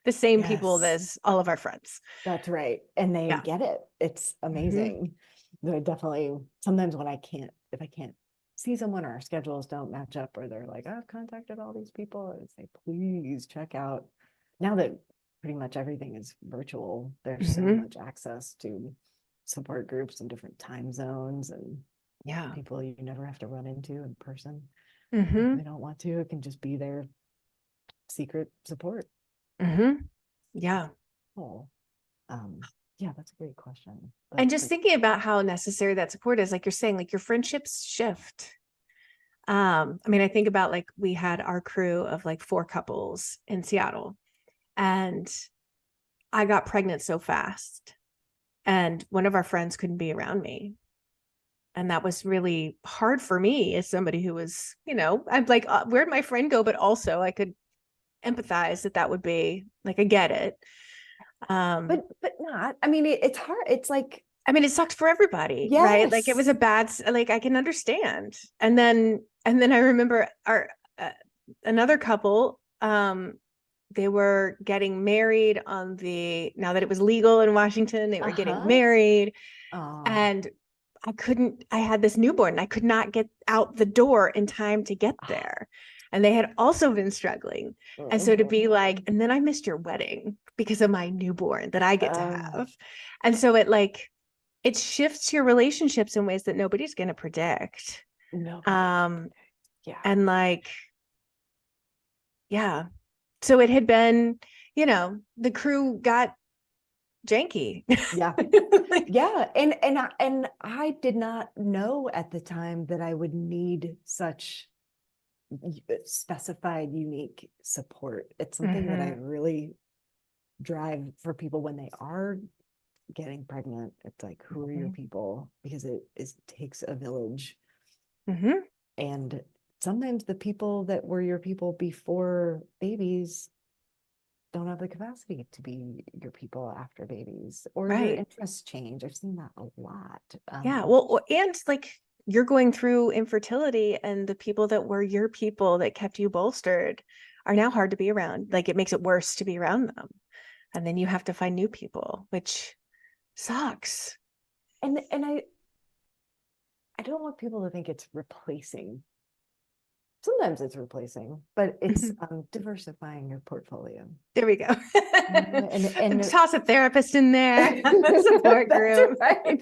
the same people Yes, as all of our friends. that's right. And they Yeah. get it. It's amazing. They're definitely sometimes when if I can't see someone or our schedules don't match up, or they're like, I've contacted all these people, and say, please check out. Now that pretty much everything is virtual, there's so much access to support groups in different time zones and Yeah. people you never have to run into in person. Mm-hmm. If they don't want to, it can just be their secret support. Mm-hmm. Yeah. Oh, yeah, that's a great question. And just thinking about how necessary that support is, like you're saying, like your friendships shift. I mean, I think about like we had our crew of like 4 couples in Seattle, and I got pregnant so fast, and one of our friends couldn't be around me. And that was really hard for me as somebody who was, I'm like, where'd my friend go? But also I could empathize that would be like, I get it. But not, I mean, it's hard. It's like, I mean, it sucked for everybody, right? Like it was yes. a bad, like I can understand. And then I remember our another couple, they were getting married now that it was legal in Washington, they were getting married. Oh, And I had this newborn and I could not get out the door in time to get there. And they had also been struggling. And so to be like, and then I missed your wedding because of my newborn that I get to have. And so it shifts your relationships in ways that nobody's going to predict. no. Yeah. And like, yeah. So it had been, the crew got janky. Yeah. Yeah. And I did not know at the time that I would need such specified, unique support. It's something that I really drive for people when they are getting pregnant. It's like, who are your people? Because it takes a village. And sometimes the people that were your people before babies don't have the capacity to be your people after babies, or your interests change. I've seen that a lot. Yeah. Well, and like you're going through infertility, and the people that were your people that kept you bolstered are now hard to be around. Like it makes it worse to be around them. And then you have to find new people, which sucks. And I don't want people to think it's replacing. Sometimes it's replacing, but it's diversifying your portfolio. There we go. And toss a therapist in there, support group. Right.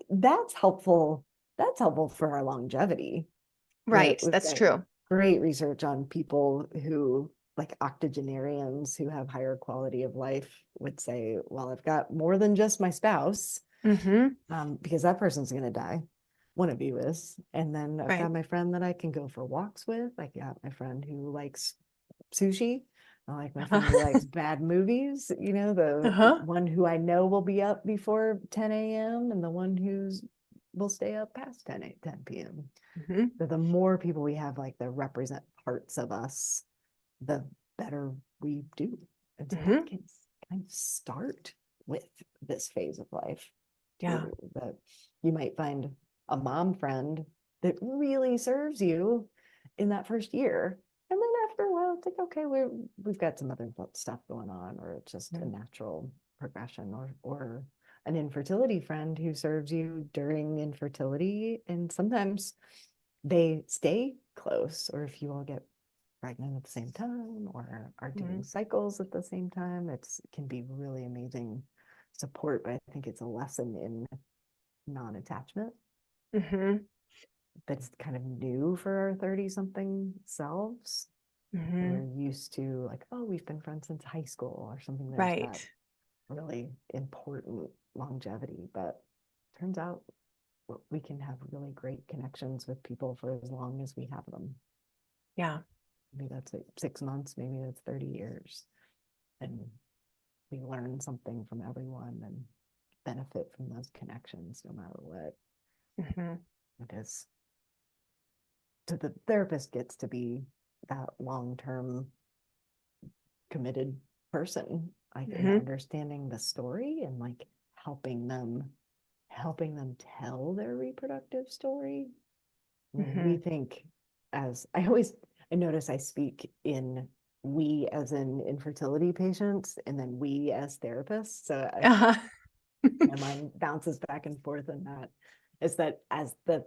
That's helpful. That's helpful for our longevity. Right. That's true. Great research on people who, like octogenarians who have higher quality of life, would say, well, I've got more than just my spouse, because that person's going to die. One of you is. And then I've got my friend that I can go for walks with. I got my friend who likes sushi. I like my friend who likes bad movies, the one who I know will be up before 10 a.m. and the one who's will stay up past 10 p.m. So the more people we have like that represent parts of us, the better we do. And so that can kind of start with this phase of life. Yeah. That you might find a mom friend that really serves you in that first year. And then after a while, it's like, okay, we've got some other stuff going on, or it's just a natural progression, or an infertility friend who serves you during infertility. And sometimes they stay close, or if you all get pregnant at the same time or are doing cycles at the same time, it can be really amazing support. But I think it's a lesson in non-attachment. that's kind of new for our 30-something selves. We're used to like, oh, we've been friends since high school or something. There's that really important longevity, but turns out we can have really great connections with people for as long as we have them. Yeah. Maybe that's 6 months, maybe that's 30 years. And we learn something from everyone and benefit from those connections no matter what it is. So the therapist gets to be that long-term committed person, like in understanding the story and like helping them tell their reproductive story. We think, as I notice I speak in we as in infertility patients and then we as therapists. So my mind bounces back and forth on that. Is that as the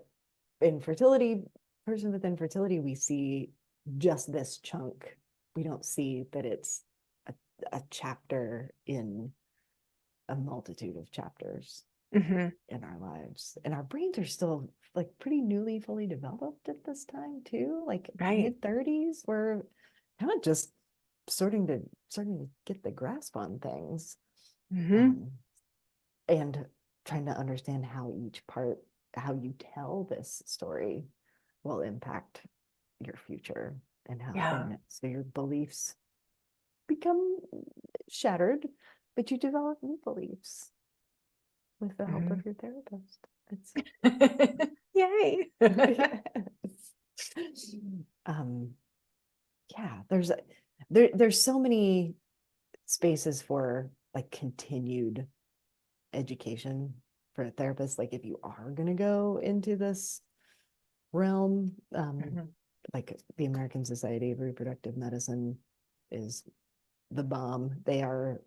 infertility person with infertility, we see just this chunk. We don't see that it's a chapter in a multitude of chapters in our lives. And our brains are still like pretty newly fully developed at this time too. Like mid-30s, we're kind of just starting to get the grasp on things. And trying to understand how each part, how you tell this story will impact your future and how and so your beliefs become shattered, but you develop new beliefs with the help of your therapist. It's yay. There's so many spaces for like continued education for a therapist. Like if you are going to go into this realm, like the American Society of Reproductive Medicine is the bomb. They have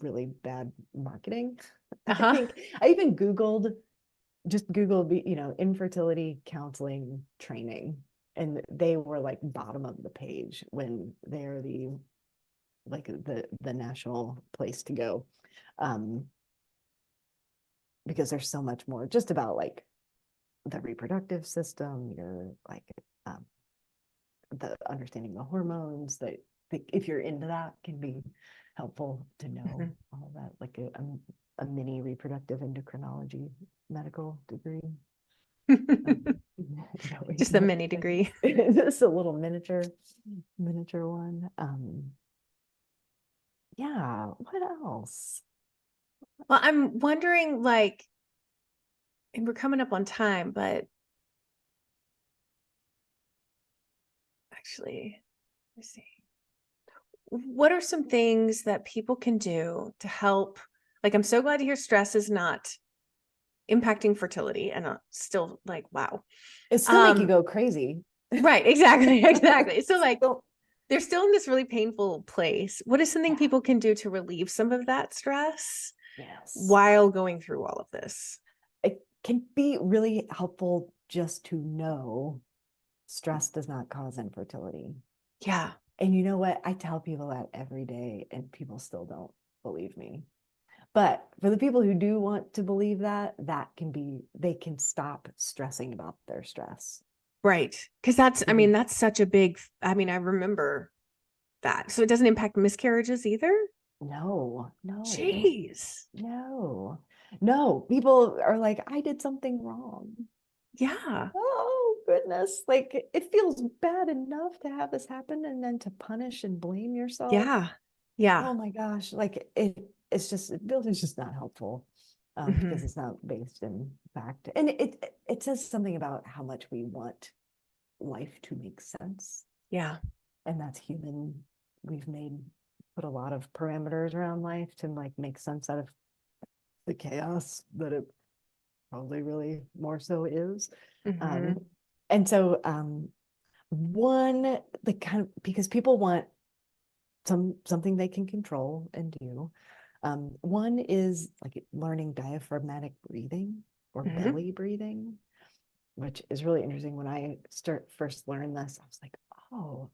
really bad marketing. I think I even Googled infertility counseling training, and they were like bottom of the page when they're the national place to go, because there's so much more just about like the reproductive system, your like the understanding the hormones, that if you're into that can be helpful to know all that, like a mini reproductive endocrinology medical degree. Just a mini degree. Just a little miniature one. Yeah, what else? Well, I'm wondering, like, and we're coming up on time, but actually, let me see. What are some things that people can do to help? Like, I'm so glad to hear stress is not impacting fertility, and still like, wow. It still make you go crazy. Right, exactly. So like, they're still in this really painful place. What is something people can do to relieve some of that stress while going through all of this? It can be really helpful just to know stress does not cause infertility. Yeah. And you know what? I tell people that every day and people still don't believe me. But for the people who do want to believe that they can stop stressing about their stress. Right. Because that's such a big, I remember that. So it doesn't impact miscarriages either? No. Jeez. No. People are like, I did something wrong. Yeah. Oh, goodness. Like, it feels bad enough to have this happen and then to punish and blame yourself. Yeah. Oh my gosh. Like, it feels it's just not helpful. Because it's not based in fact. And it says something about how much we want life to make sense. Yeah. And that's human. We've put a lot of parameters around life to like make sense out of the chaos that it probably really more so is. And so one, the kind of, because people want something they can control and do. One is like learning diaphragmatic breathing or belly breathing, which is really interesting. When I first learned this, I was like, oh,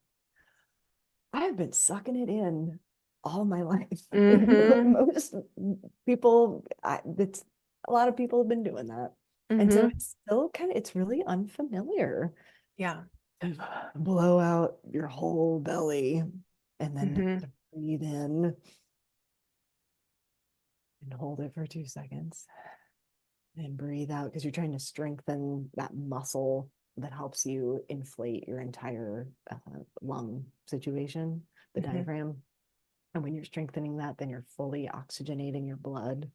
I have been sucking it in all my life. Most people, a lot of people have been doing that. And so it's still it's really unfamiliar. Yeah. Blow out your whole belly and then breathe in and hold it for 2 seconds and breathe out, because you're trying to strengthen that muscle that helps you inflate your entire lung situation, the diaphragm. And when you're strengthening that, then you're fully oxygenating your blood.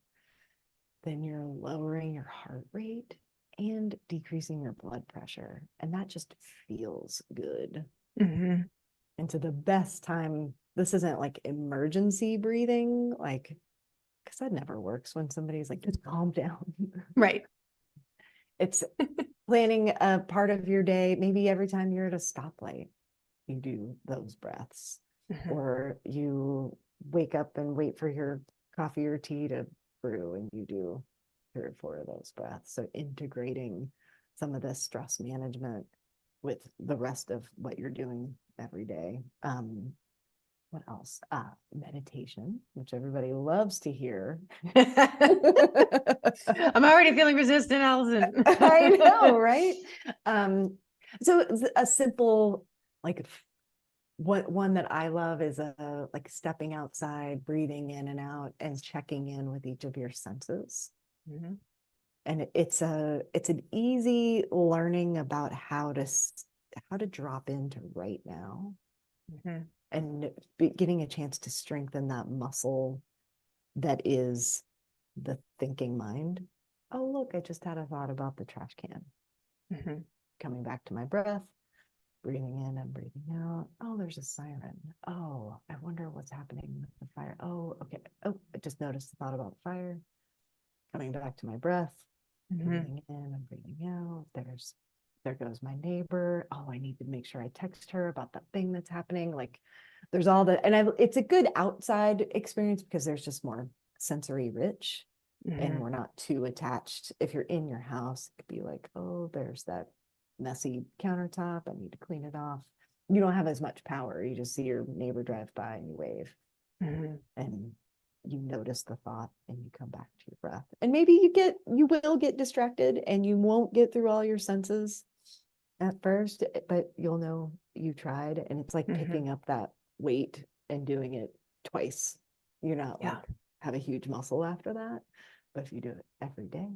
Then you're lowering your heart rate and decreasing your blood pressure. And that just feels good. And so the best time, this isn't like emergency breathing, like, because that never works when somebody's like, just calm down. Right. It's planning a part of your day. Maybe every time you're at a stoplight, you do those breaths, or you wake up and wait for your coffee or tea to brew and you do 3 or 4 of those breaths. So integrating some of the stress management with the rest of what you're doing every day. What else? Meditation, which everybody loves to hear. I'm already feeling resistant, Allison. I know, right? So a simple, like, one that I love is like stepping outside, breathing in and out, and checking in with each of your senses. And it's an easy learning about how to drop into right now, and getting a chance to strengthen that muscle that is the thinking mind. Oh, look, I just had a thought about the trash can. Coming back to my breath, breathing in and breathing out. Oh, there's a siren. Oh, I wonder what's happening with the fire. Oh, okay. Oh, I just noticed the thought about the fire. Coming back to my breath, breathing in and breathing out. There goes my neighbor. Oh, I need to make sure I text her about that thing that's happening. Like, there's all the, and it's a good outside experience because there's just more sensory rich, and we're not too attached. If you're in your house, it could be like, oh, there's that messy countertop, I need to clean it off. You don't have as much power. You just see your neighbor drive by and you wave, and you notice the thought and you come back to your breath. And maybe you will get distracted and you won't get through all your senses at first, but you'll know you tried. And it's like picking up that weight and doing it twice. You're not like have a huge muscle after that, but if you do it every day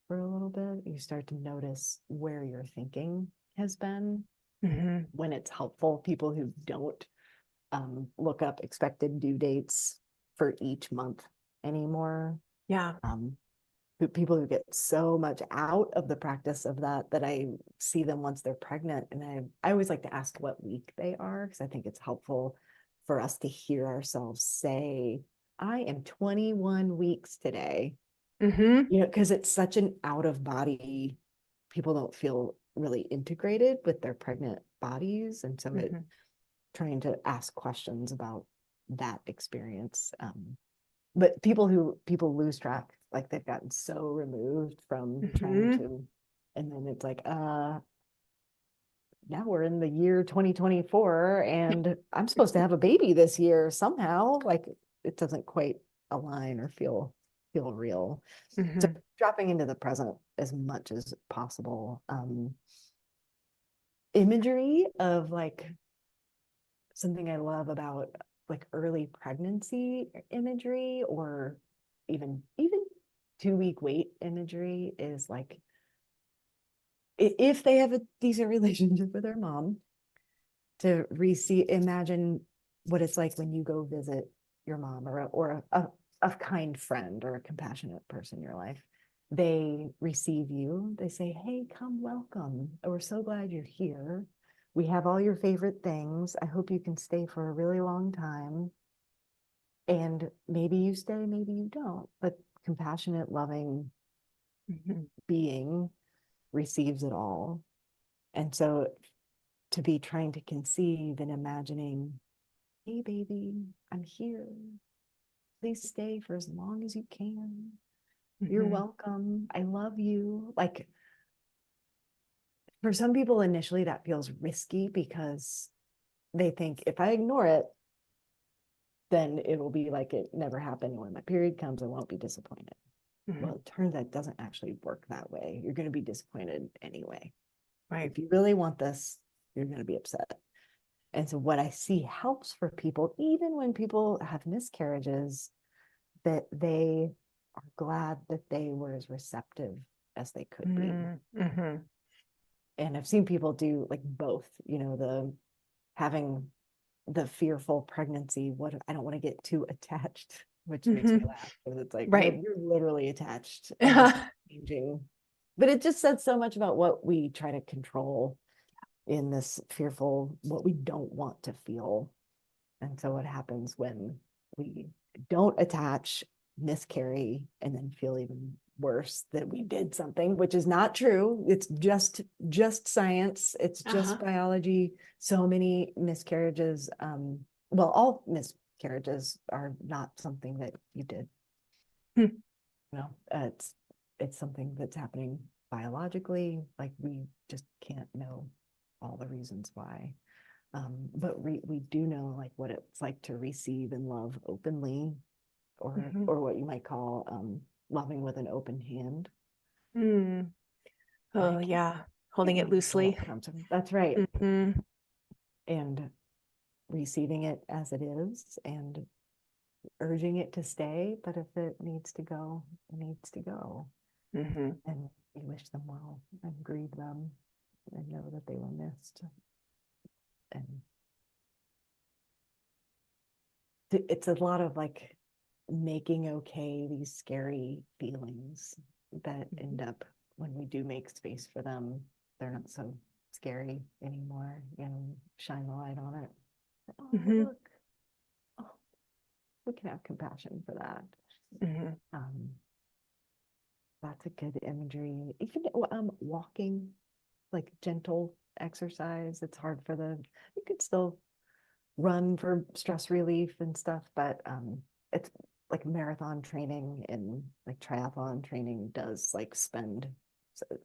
for a little bit, you start to notice where your thinking has been. When it's helpful, people who don't look up expected due dates for each month anymore. People who get so much out of the practice of that I see them once they're pregnant, and I always like to ask what week they are, because I think it's helpful for us to hear ourselves say, I am 21 weeks today. Because it's such an out of body, people don't feel really integrated with their pregnant bodies, and so trying to ask questions about that experience. But people lose track, like they've gotten so removed from trying to, and then it's like, now we're in the year 2024 and I'm supposed to have a baby this year somehow. Like, it doesn't quite align or feel real. So dropping into the present as much as possible. Imagery of, like, something I love about like early pregnancy imagery, or even 2-week wait imagery, is like, if they have a decent relationship with their mom, to imagine what it's like when you go visit your mom, or a kind friend or a compassionate person in your life. They receive you, they say, hey, come, welcome, we're so glad you're here, we have all your favorite things, I hope you can stay for a really long time. And maybe you stay, maybe you don't, but compassionate, loving being receives it all. And so to be trying to conceive and imagining, hey baby, I'm here, please stay for as long as you can, you're welcome, I love you. Like, for some people initially that feels risky, because they think if I ignore it, then it will be like it never happened. When my period comes, I won't be disappointed. Well, it turns out it doesn't actually work that way. You're going to be disappointed anyway. Right. If you really want this, you're going to be upset. And so what I see helps for people, even when people have miscarriages, that they are glad that they were as receptive as they could be. Mm-hmm. And I've seen people do like both, the having the fearful pregnancy, I don't want to get too attached, which makes me laugh because it's like, right. you're literally attached and changing. But it just says so much about what we try to control in this fearful, what we don't want to feel. And so what happens when we don't attach, miscarry, and then feel even worse that we did something, which is not true. It's just science. It's just biology. So many miscarriages, all miscarriages are not something that you did. It's something that's happening biologically. Like, we just can't know all the reasons why. But we do know like what it's like to receive and love openly, or what you might call loving with an open hand. Oh yeah, holding it loosely. That's right. And receiving it as it is, and urging it to stay. But if it needs to go, it needs to go. And we wish them well and grieve them and know that they were missed. And it's a lot of like making okay these scary feelings that end up, when we do make space for them, they're not so scary anymore. Shine the light on it. Look, we can have compassion for that. That's a good imagery. Even walking, like gentle exercise. It's hard you could still run for stress relief and stuff, but it's like marathon training and like triathlon training does like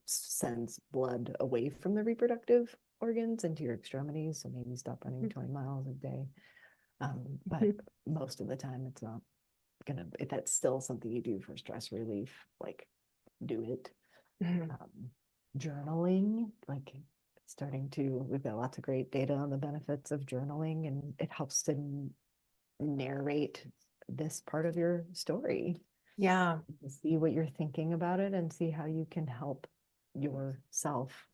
sends blood away from the reproductive organs into your extremities. So maybe stop running 20 miles a day. But most of the time it's not if that's still something you do for stress relief, like do it. Journaling, like we've got lots of great data on the benefits of journaling, and it helps to narrate this part of your story. Yeah. See what you're thinking about it and see how you can help yourself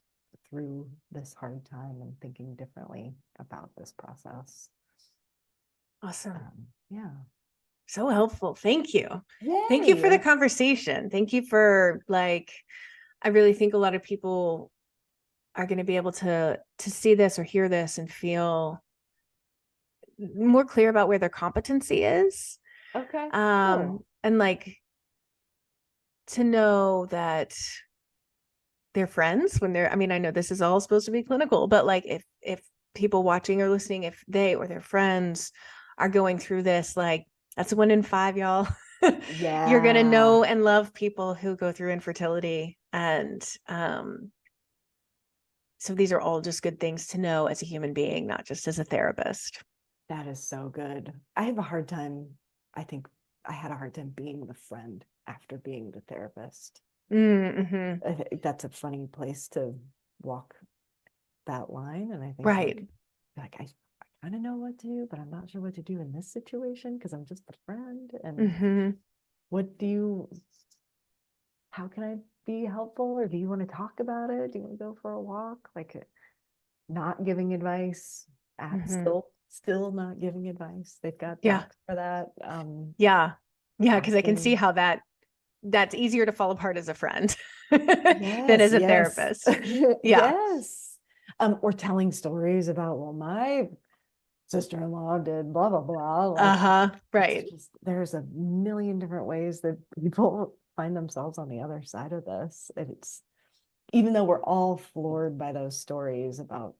through this hard time and thinking differently about this process. Awesome. Yeah. So helpful. Thank you. Yay. Thank you for the conversation. Thank you for I really think a lot of people are going to be able to see this or hear this and feel more clear about where their competency is. Okay. Cool. And to know that they're friends when I know this is all supposed to be clinical, but if people watching or listening, if they or their friends are going through this, that's 1 in 5, y'all. Yeah. You're going to know and love people who go through infertility. And so these are all just good things to know as a human being, not just as a therapist. That is so good. I think I had a hard time being the friend after being the therapist. I think that's a funny place to walk that line. And I think I kind of know what to do, but I'm not sure what to do in this situation because I'm just the friend. And how can I be helpful? Or do you want to talk about it? Do you want to go for a walk? Not giving advice, still not giving advice. They've got docs for that. Because I can see how that's easier to fall apart as a friend than as a therapist. Yes. Or telling stories about, well, my sister-in-law did blah blah blah. Right. There's a million different ways that people find themselves on the other side of this. It's even though we're all floored by those stories about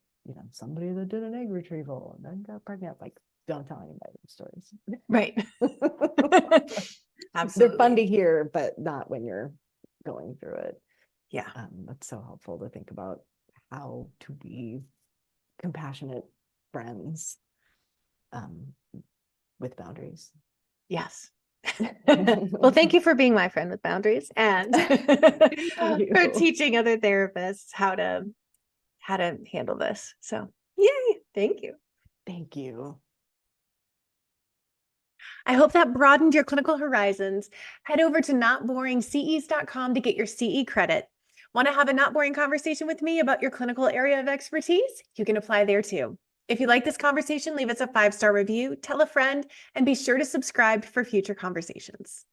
somebody that did an egg retrieval and then got pregnant, don't tell anybody those stories. Right. Absolutely. They're fun to hear, but not when you're going through it. Yeah. That's so helpful to think about how to be compassionate friends with boundaries. Yes. Well, thank you for being my friend with boundaries and for teaching other therapists how to handle this. So yay, thank you. Thank you. I hope that broadened your clinical horizons. Head over to notboringces.com to get your CE credit. Want to have a not boring conversation with me about your clinical area of expertise? You can apply there too. If you like this conversation, leave us a 5-star review, tell a friend, and be sure to subscribe for future conversations.